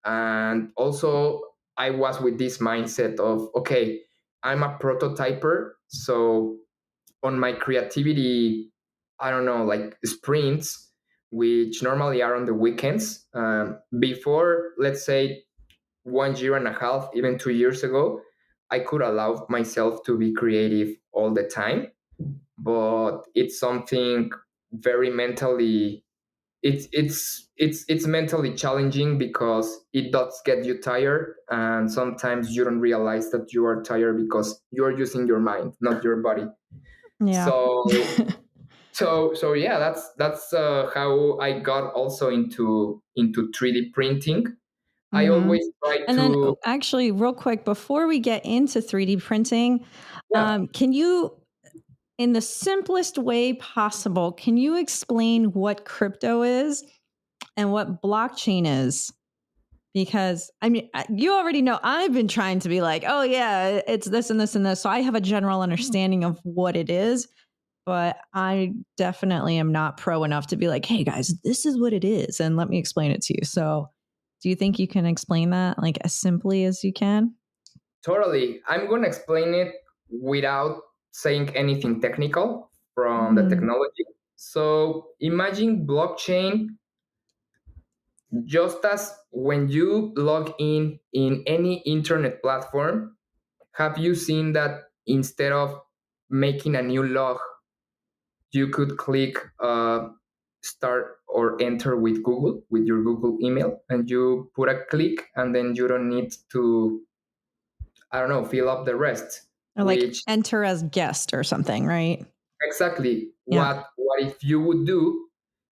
And also, I was with this mindset of, okay, I'm a prototyper. So on my creativity, I don't know, like sprints, which normally are on the weekends, before, let's say, 1 year and a half, even 2 years ago, I could allow myself to be creative all the time. But it's something very mentally, it's mentally challenging, because it does get you tired, and sometimes you don't realize that you are tired because you are using your mind, not your body. Yeah. So yeah, that's how I got also into 3D printing. I Hmm. always try And then, to, actually, real quick, before we get into 3D printing, yeah, can you, in the simplest way possible, can you explain what crypto is and what blockchain is? Because I mean, you already know I've been trying to be like, oh, yeah, it's this and this and this. So I have a general understanding of what it is, but I definitely am not pro enough to be like, hey, guys, this is what it is. And let me explain it to you. So do you think you can explain that like as simply as you can? totally. I'm going to explain it without saying anything technical from the Mm. technology. So imagine blockchain just as when you log in any internet platform. Have you seen that instead of making a new log, you could click start or enter with Google, with your Google email, and you put a click, and then you don't need to, I don't know, fill up the rest, Or like which enter as guest or something, right? exactly Yeah. what if you would do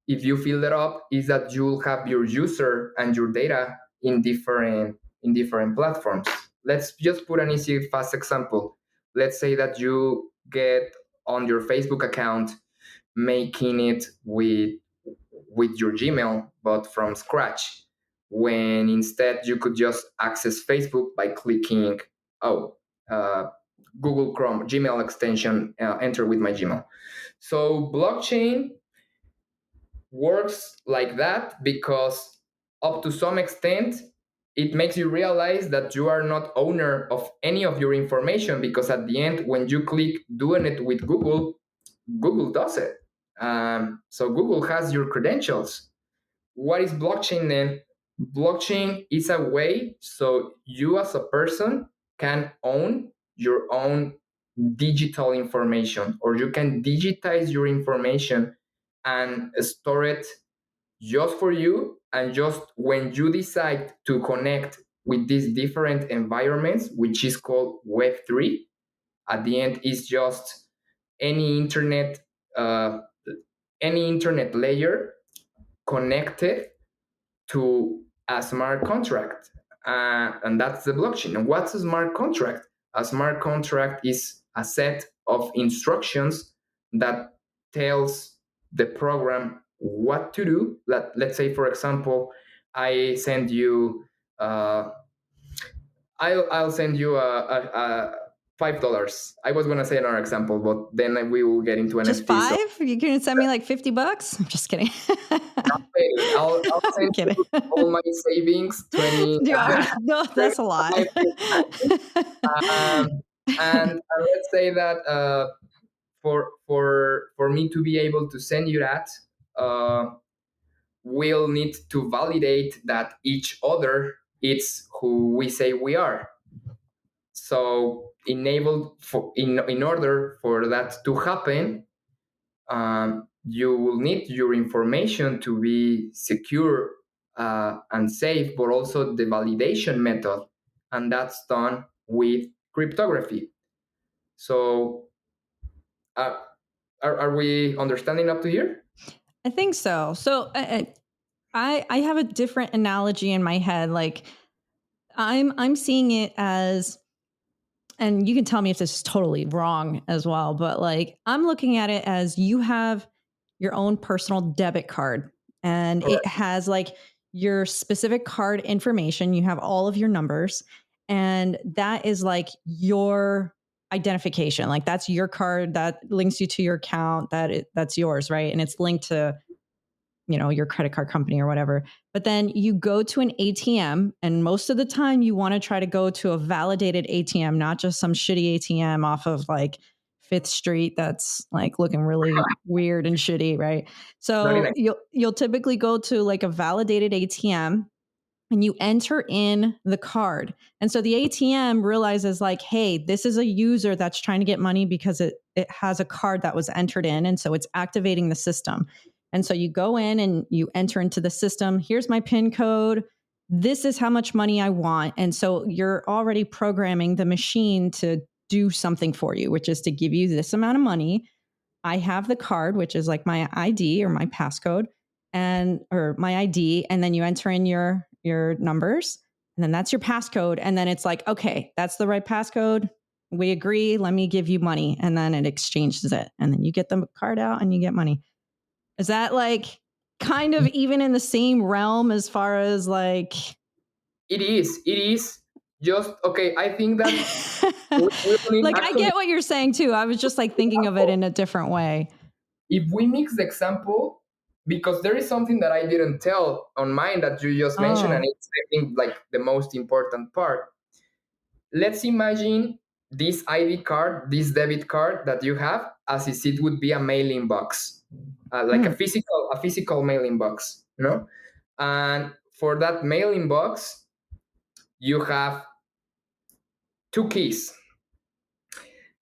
if you fill it up is that you'll have your user and your data in different platforms. Let's just put an easy fast example. Let's say that you get on your Facebook account making it with your Gmail, but from scratch. When instead you could just access Facebook by clicking, oh, uh, Google Chrome Gmail extension, enter with my Gmail. So blockchain works like that because up to some extent it makes you realize that you are not owner of any of your information, because at the end when you click doing it with Google does it. So Google has your credentials. What is blockchain then? Blockchain is a way so you as a person can own your own digital information, or you can digitize your information and store it just for you. And just when you decide to connect with these different environments, which is called Web3, at the end is just any internet, uh, any internet layer connected to a smart contract. And that's the blockchain. And what's a smart contract? A smart contract is a set of instructions that tells the program what to do. Let's say, for example, I send you, I'll send you a $5. I was gonna say another example, but then we will get into Just NFT. So 5? You can send me like $50? I'm just kidding. I'll I'm send kidding. you all my savings, 20. No, 20 that's a lot. my um, and let's say that for me to be able to send you that, uh, we'll need to validate that each other it's who we say we are. So in order for that to happen, you will need your information to be secure and safe, but also the validation method, and that's done with cryptography. So, uh, are we understanding up to here? I think so. So I have a different analogy in my head. Like I'm seeing it as, and you can tell me if this is totally wrong as well, but like I'm looking at it as you have your own personal debit card, and it Correct. has like your specific card information. You have all of your numbers, and that is like your identification. Like that's your card that links you to your account. That's yours, right? And it's linked to your credit card company or whatever. But then you go to an ATM, and most of the time you want to try to go to a validated ATM, not just some shitty ATM off of like Fifth Street that's like looking really weird and shitty, right? Very So nice. you'll typically go to like a validated ATM, and you enter in the card. And so the ATM realizes like, hey, this is a user that's trying to get money because it has a card that was entered in. And so it's activating the system. And so you go in and you enter into the system. Here's my PIN code. This is how much money I want. And so you're already programming the machine to do something for you, which is to give you this amount of money. I have the card, which is like my ID or my passcode, and or my ID, and then you enter in your numbers, and then that's your passcode, and then it's like, okay, that's the right passcode. We agree. Let me give you money, and then it exchanges it, and then you get the card out and you get money. Is that like kind of even in the same realm as far as like? It is. It is just okay. I think that we don't need Like I actually. get what you're saying too. I was just like thinking of it in a different way. If we mix the example, because there is something that I didn't tell on mine that you just mentioned, and Oh. it's I think like the most important part. Let's imagine this ID card, this debit card that you have, as if it would be a mailing box, like Hmm. a physical mailing box, you know. And for that mailing box, you have two keys.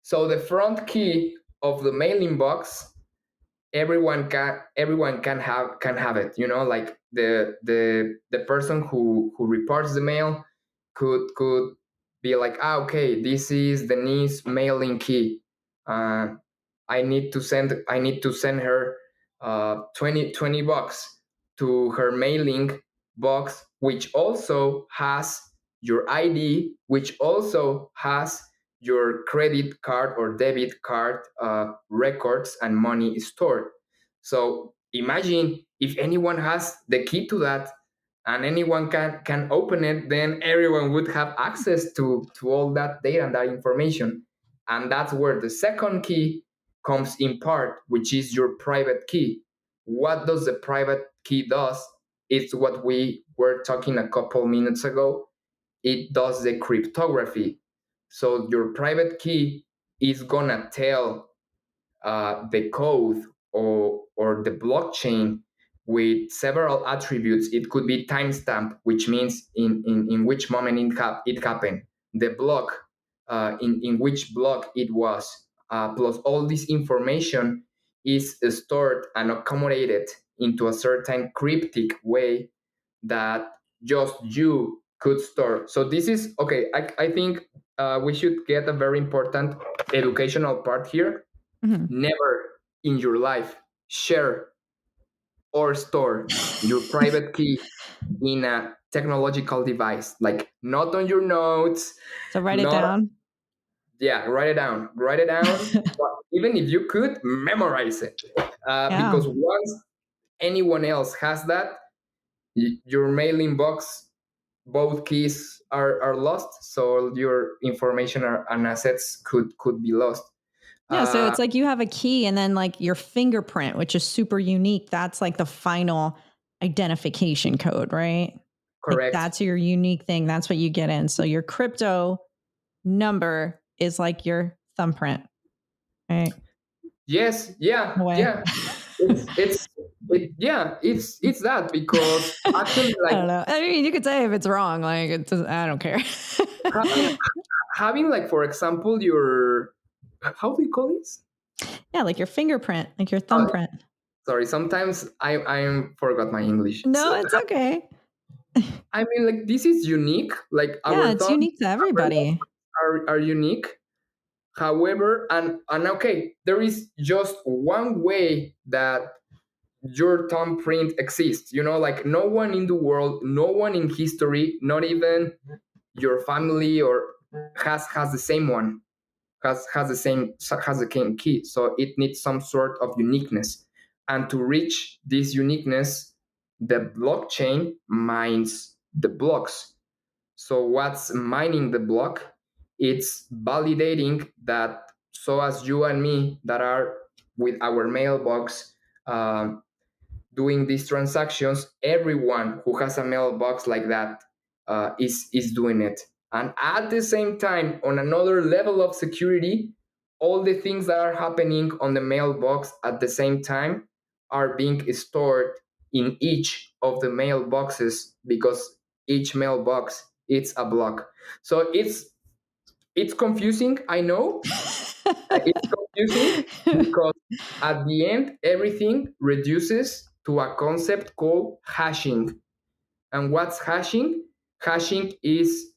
So the front key of the mailing box, everyone can have it, like the person who reports the mail could be like, okay, this is Denise mailing key. uh, I need to send her 20 bucks to her mailing box, which also has your ID, which also has your credit card or debit card records and money is stored. So imagine if anyone has the key to that and anyone can open it, then everyone would have access to all that data and that information. And that's where the second key comes in part, which is your private key. What does the private key does? It's what we were talking a couple minutes ago. It does the cryptography. So your private key is gonna tell the code or the blockchain with several attributes. It could be timestamp, which means in which moment it happened, the block, in which block it was, plus all this information is stored and accommodated into a certain cryptic way that just you could store. So this is okay. I think we should get a very important educational part here. Mhm. Never in your life share or store your private key in a technological device, like not on your notes, So write it not, down. yeah, write it down. But even if you could memorize it, Yeah. because once anyone else has that, your mailing box, both keys are lost, so your information and assets could be lost. Yeah, so uh, it's like you have a key and then like your fingerprint, which is super unique. That's like the final identification code, right? Like Correct. that's your unique thing. That's what you get in. So your crypto number is like your thumbprint, right? Yes, In yeah, a way. yeah. It's that, because actually, I like, don't know. I mean, you could say if it's wrong, like it doesn't, I don't care. having having like, for example, your, how do you call this? Yeah, like your fingerprint, like your Oh, thumbprint. sorry, sometimes I forgot my English. No, So it's okay. I mean, like, this is unique. Like Yeah, our it's thumbs, unique to everybody. are unique. However, and okay, there is just one way that your thumbprint exists. Like, no one in the world, no one in history, not even your family, or has the same one, has the same key. So it needs some sort of uniqueness, and to reach this uniqueness, the blockchain mines the blocks. So what's mining the block? It's validating that, so as you and me that are with our mailbox, um, doing these transactions, everyone who has a mailbox like that is doing it. And at the same time, on another level of security, all the things that are happening on the mailbox at the same time are being stored in each of the mailboxes, because each mailbox it's a block. So it's confusing, I know. It's confusing because at the end, everything reduces to a concept called hashing. And what's hashing? Hashing is,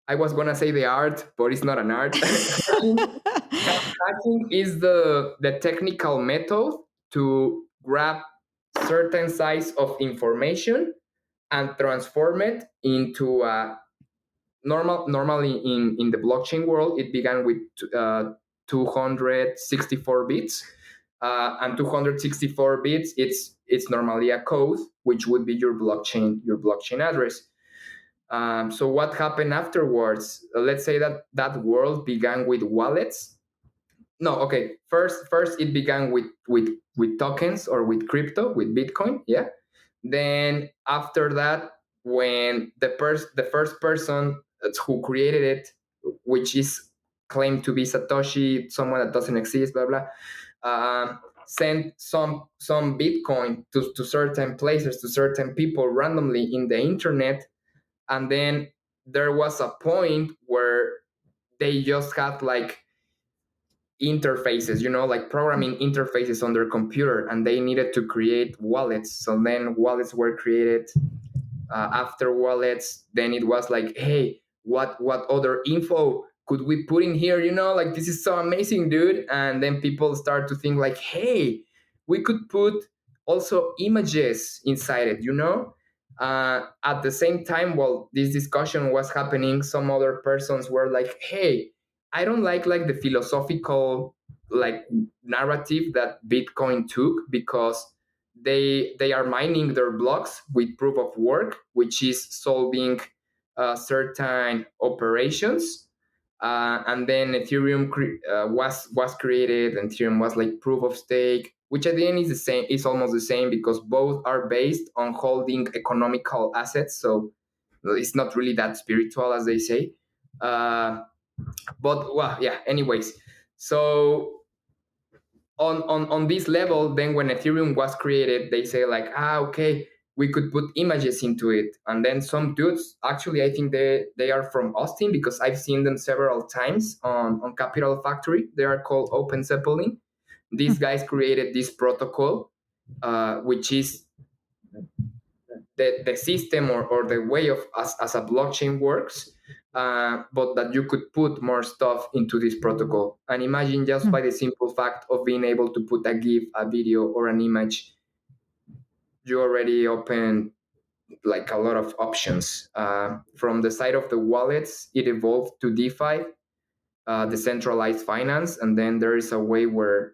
I was gonna say the art, but it's not an art. Hashing is the technical method to grab certain size of information and transform it into a normally in the blockchain world. It began with 264 bits, and 264 bits, it's normally a code, which would be your blockchain address. So what happened afterwards? Let's say that world began with wallets. No, okay, first it began with tokens, or with crypto, with Bitcoin, yeah. Then after that, when the first person who created it, which is claimed to be Satoshi, someone that doesn't exist, blah blah, sent some Bitcoin to certain places, to certain people randomly in the internet. And then there was a point where they just had like interfaces, like programming interfaces on their computer, and they needed to create wallets. So then wallets were created. After wallets, then it was like, hey, what other info could we put in here? Like, this is so amazing, dude. And then people start to think like, hey, we could put also images inside it. At the same time, while this discussion was happening, some other persons were like, hey, I don't like the philosophical like narrative that Bitcoin took, because they are mining their blocks with proof of work, which is solving certain operations. And then Ethereum was created, and Ethereum was like proof of stake, which at the end is the same. It's almost the same, because both are based on holding economical assets. So it's not really that spiritual as they say. But well, yeah. Anyways, so on this level, then when Ethereum was created, they say like, okay, we could put images into it, and then some dudes, actually, I think they are from Austin, because I've seen them several times on Capital Factory. They are called Open Zeppelin. These guys created this protocol, which is the system, or the way of as a blockchain works, but that you could put more stuff into this protocol. And imagine, just by the simple fact of being able to put a GIF, a video, or an image, you already open like a lot of options. From the side of the wallets, it evolved to DeFi, decentralized finance, and then there is a way where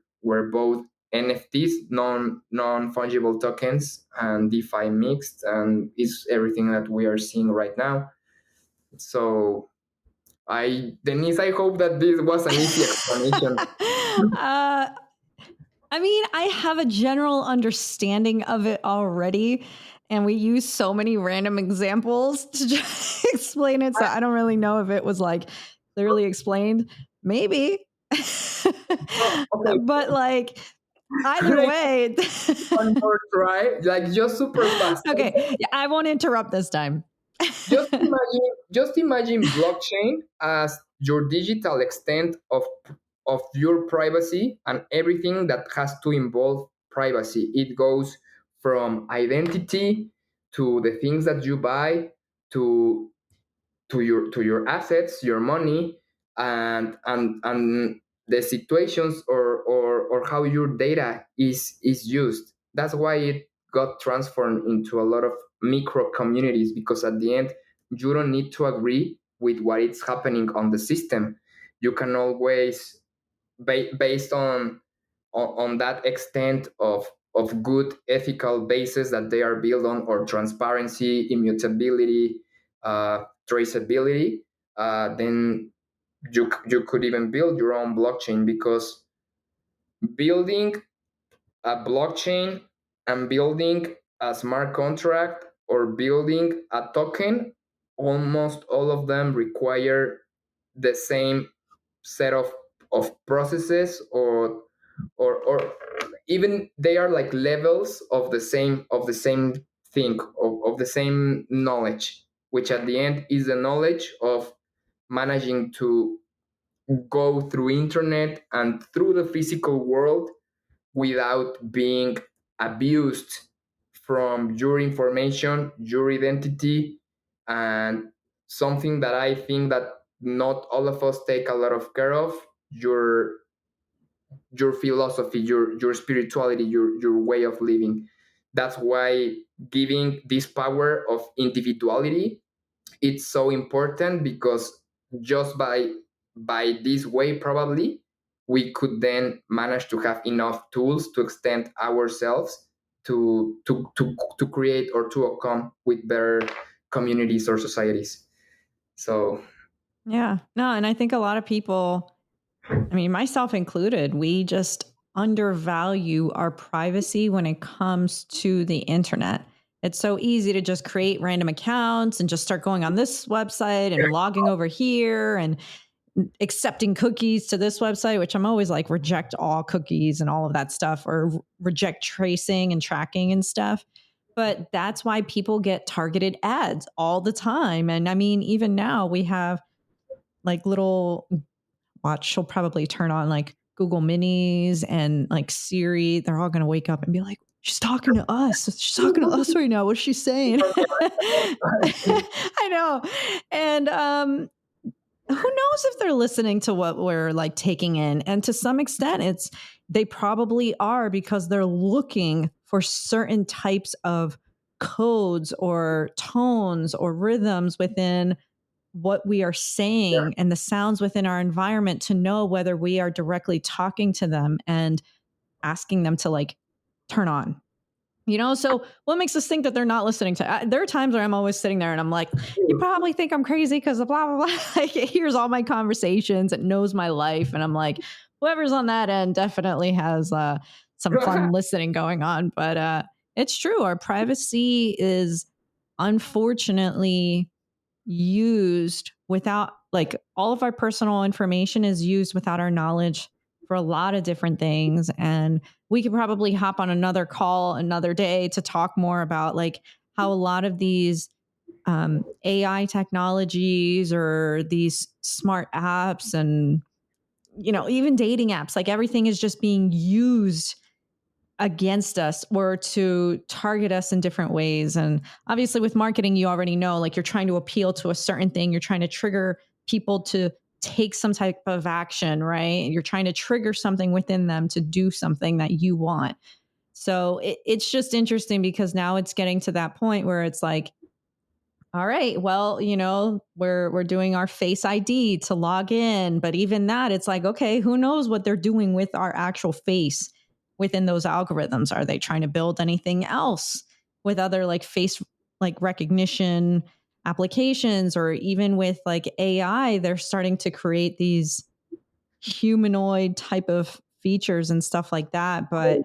both NFTs, non fungible tokens, and DeFi mixed, and is everything that we are seeing right now. So, Denise, I hope that this was an easy explanation. I mean, I have a general understanding of it already, and we use so many random examples to just explain it. So I don't really know if it was like clearly explained. Maybe. Okay. But like either way. One more try, like just super fast. Okay, I won't interrupt this time. Just imagine blockchain as your digital extent of your privacy, and everything that has to involve privacy. It goes from identity to the things that you buy, to your assets, your money, and the situations, or how your data is used. That's why it got transformed into a lot of micro communities, because at the end, you don't need to agree with what is happening on the system. You can always, based on that extent of good ethical basis that they are built on, or transparency, immutability, traceability, then you could even build your own blockchain, because building a blockchain and building a smart contract or building a token, almost all of them require the same set of processes, or even they are like levels of the same thing, of the same knowledge, which at the end is the knowledge of managing to go through internet and through the physical world without being abused from your information, your identity, and something that I think that not all of us take a lot of care of, your philosophy, your spirituality, your way of living. That's why giving this power of individuality, it's so important, because just by this way, probably we could then manage to have enough tools to extend ourselves to create or to come with better communities or societies. So Yeah. No, and I think a lot of people, I mean, myself included, we just undervalue our privacy when it comes to the internet. It's so easy to just create random accounts and just start going on this website and logging over here and accepting cookies to this website, which I'm always like, reject all cookies and all of that stuff, or reject tracing and tracking and stuff. But that's why people get targeted ads all the time. And I mean, even now we have like little watch, she'll probably turn on like Google Minis and like Siri. They're all going to wake up and be like, she's talking to us. She's talking to us right now. What's she saying? I know. And who knows if they're listening to what we're like taking in? And to some extent, they probably are, because they're looking for certain types of codes or tones or rhythms within what we are Yeah. saying and the sounds within our environment to know whether we are directly talking to them and asking them to like turn on. So what makes us think that they're not listening to? There are times where I'm always sitting there and I'm like, you probably think I'm crazy because of blah blah blah. Like it hears all my conversations, it knows my life, and I'm like, whoever's on that end definitely has some fun listening going on. But it's true, our privacy is unfortunately used without, like, all of our personal information is used without our knowledge for a lot of different things. And we could probably hop on another call another day to talk more about like how a lot of these AI technologies or these smart apps and even dating apps, like everything is just being used against us or to target us in different ways. And obviously, with marketing, you already know, like, you're trying to appeal to a certain thing, you're trying to trigger people to take some type of action, right? You're trying to trigger something within them to do something that you want. So it's just interesting because now it's getting to that point where it's like, all right, well, we're doing our face ID to log in, but even that, it's like, okay, who knows what they're doing with our actual face within those algorithms? Are they trying to build anything else with other like face like recognition applications, or even with like AI, they're starting to create these humanoid type of features and stuff like that. But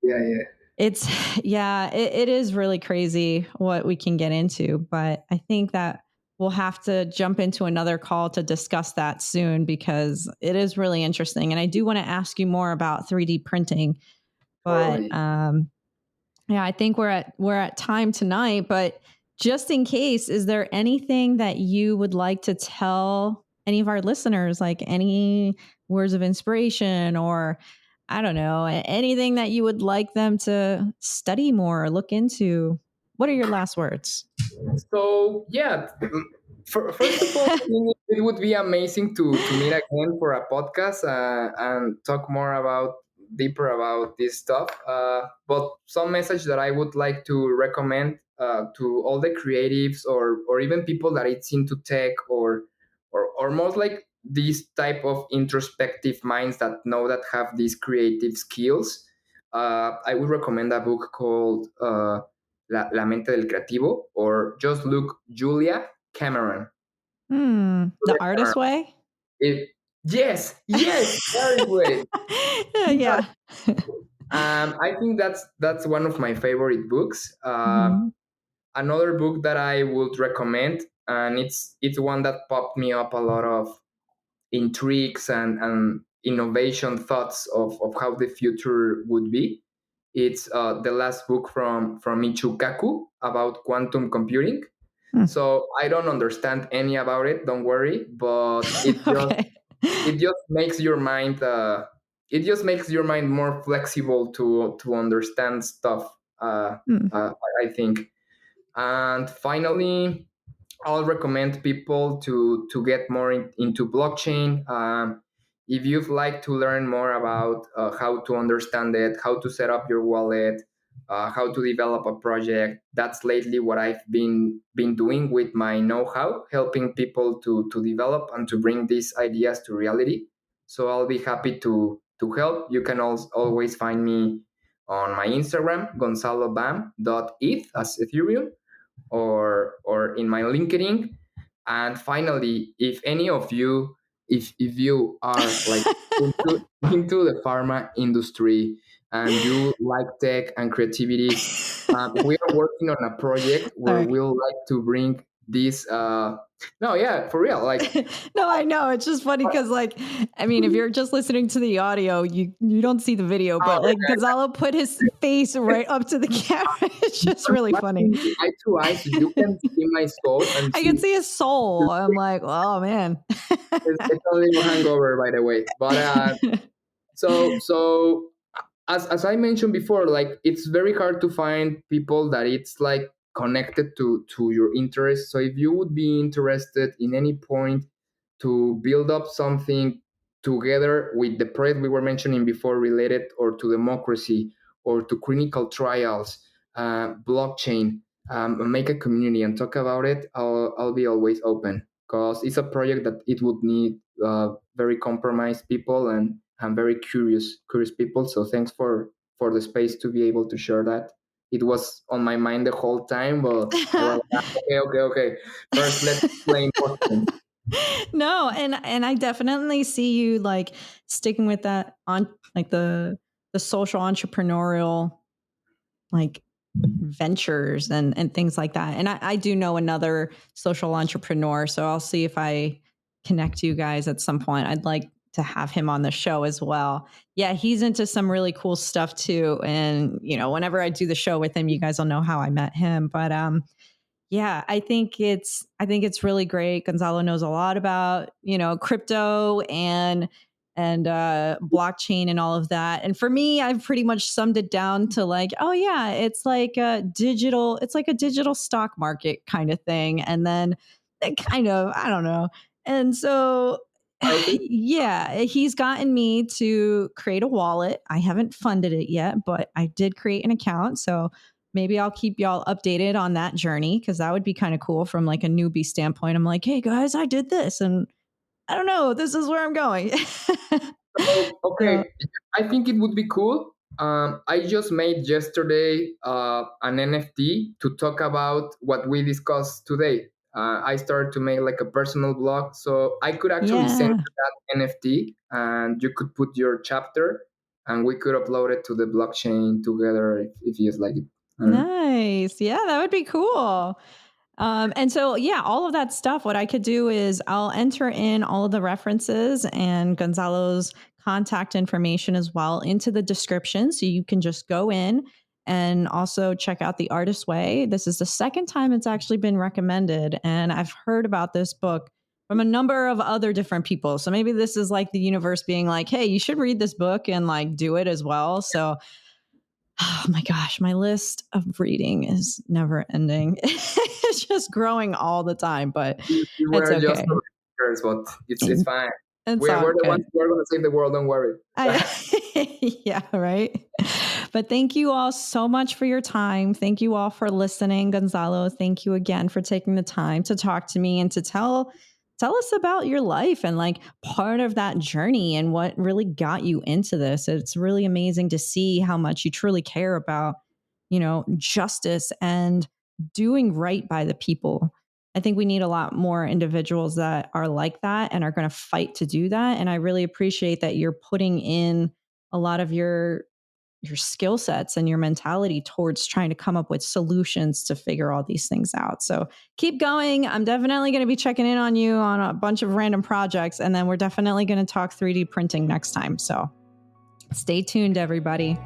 Yeah, yeah. it's yeah, it is really crazy what we can get into, but I think that we'll have to jump into another call to discuss that soon because it is really interesting. And I do want to ask you more about 3D printing, but Totally. yeah, I think we're at time tonight, but just in case, is there anything that you would like to tell any of our listeners, like any words of inspiration, or I don't know, anything that you would like them to study more or look into? What are your last words? So yeah, first of all, I think it would be amazing to meet again for a podcast and talk more about deeper about this stuff. But some message that I would like to recommend to all the creatives or even people that it's into tech or more like these type of introspective minds that know that have these creative skills. I would recommend a book called. La mente del creativo, or just look Julia Cameron. The Julia Cameron. artist way? It, yes, very great. Yeah. I think that's one of my favorite books. Mhm. Another book that I would recommend, and it's one that popped me up a lot of intrigues and innovation thoughts of how the future would be. It's the last book from Michio Kaku about quantum computing. Mm. So I don't understand any about it. Don't worry, but Okay. it just makes your mind more flexible to understand stuff. Mm. I think. And finally, I'll recommend people to get more into blockchain. If you'd like to learn more about how to understand it, how to set up your wallet, how to develop a project, that's lately what I've been doing with my know-how, helping people to develop and to bring these ideas to reality. So I'll be happy to help. You can always find me on my Instagram, gonzalobam.eth as Ethereum, or in my LinkedIn. And finally, if any of you, if you are like into the pharma industry and you like tech and creativity, we are working on a project All where right. we'll like to bring this. No, yeah, for real. Like, No, I know. It's just funny because, like, I mean, if you're just listening to the audio, you don't see the video, oh, but like Gonzalo put his face right up to the camera. It's just I'm really funny. watching eye to eye, so you can see my soul and I can see. see his soul. I'm like, oh man. It's a little hangover, by the way. But so as I mentioned before, like it's very hard to find people that it's like connected to your interests. So if you would be interested in any point to build up something together with the project we were mentioning before, related or to democracy or to clinical trials, blockchain, make a community and talk about it, I'll be always open. because it's a project that it would need very compromised people and very curious people. So thanks for the space to be able to share that. It was on my mind the whole time, but I was like, "Ah, okay. First, let's explain more things." No, and I definitely see you like sticking with that on like the social entrepreneurial like ventures and things like that. And I do know another social entrepreneur, so I'll see if I connect you guys at some point. I'd like to have him on the show as well. Yeah, he's into some really cool stuff too. And whenever I do the show with him, you guys will know how I met him. But yeah, I think it's really great. Gonzalo knows a lot about, crypto and blockchain and all of that. And for me, I've pretty much summed it down to like, oh yeah, it's like a digital stock market kind of thing. And then it kind of, I don't know. And so Okay. yeah, he's gotten me to create a wallet. I haven't funded it yet, but I did create an account. So maybe I'll keep y'all updated on that journey because that would be kind of cool from like a newbie standpoint. I'm like, hey guys, I did this and I don't know, this is where I'm going. So, So okay, I think it would be cool. I just made yesterday an NFT to talk about what we discussed today. I started to make like a personal blog, so I could actually send yeah, you that NFT, and you could put your chapter, and we could upload it to the blockchain together if you like it. I don't know. nice. Yeah, that would be cool. And so, yeah, all of that stuff, what I could do is I'll enter in all of the references and Gonzalo's contact information as well into the description. So you can just go in and also check out The Artist's Way. This is the second time it's actually been recommended. And I've heard about this book from a number of other different people. So maybe this is like the universe being like, hey, you should read this book and like do it as well. So oh my gosh, my list of reading is never ending. It's just growing all the time, but You it's were just okay. readers, but it's fine. It's We're all we're the good. ones who are gonna save the world. Don't worry. I yeah, right. But thank you all so much for your time. Thank you all for listening. Gonzalo, thank you again for taking the time to talk to me and to tell us about your life and like part of that journey and what really got you into this. It's really amazing to see how much you truly care about, justice and doing right by the people. I think we need a lot more individuals that are like that and are going to fight to do that. And I really appreciate that you're putting in a lot of your skill sets and your mentality towards trying to come up with solutions to figure all these things out. So keep going. I'm definitely going to be checking in on you on a bunch of random projects. And then we're definitely going to talk 3D printing next time. So stay tuned, everybody.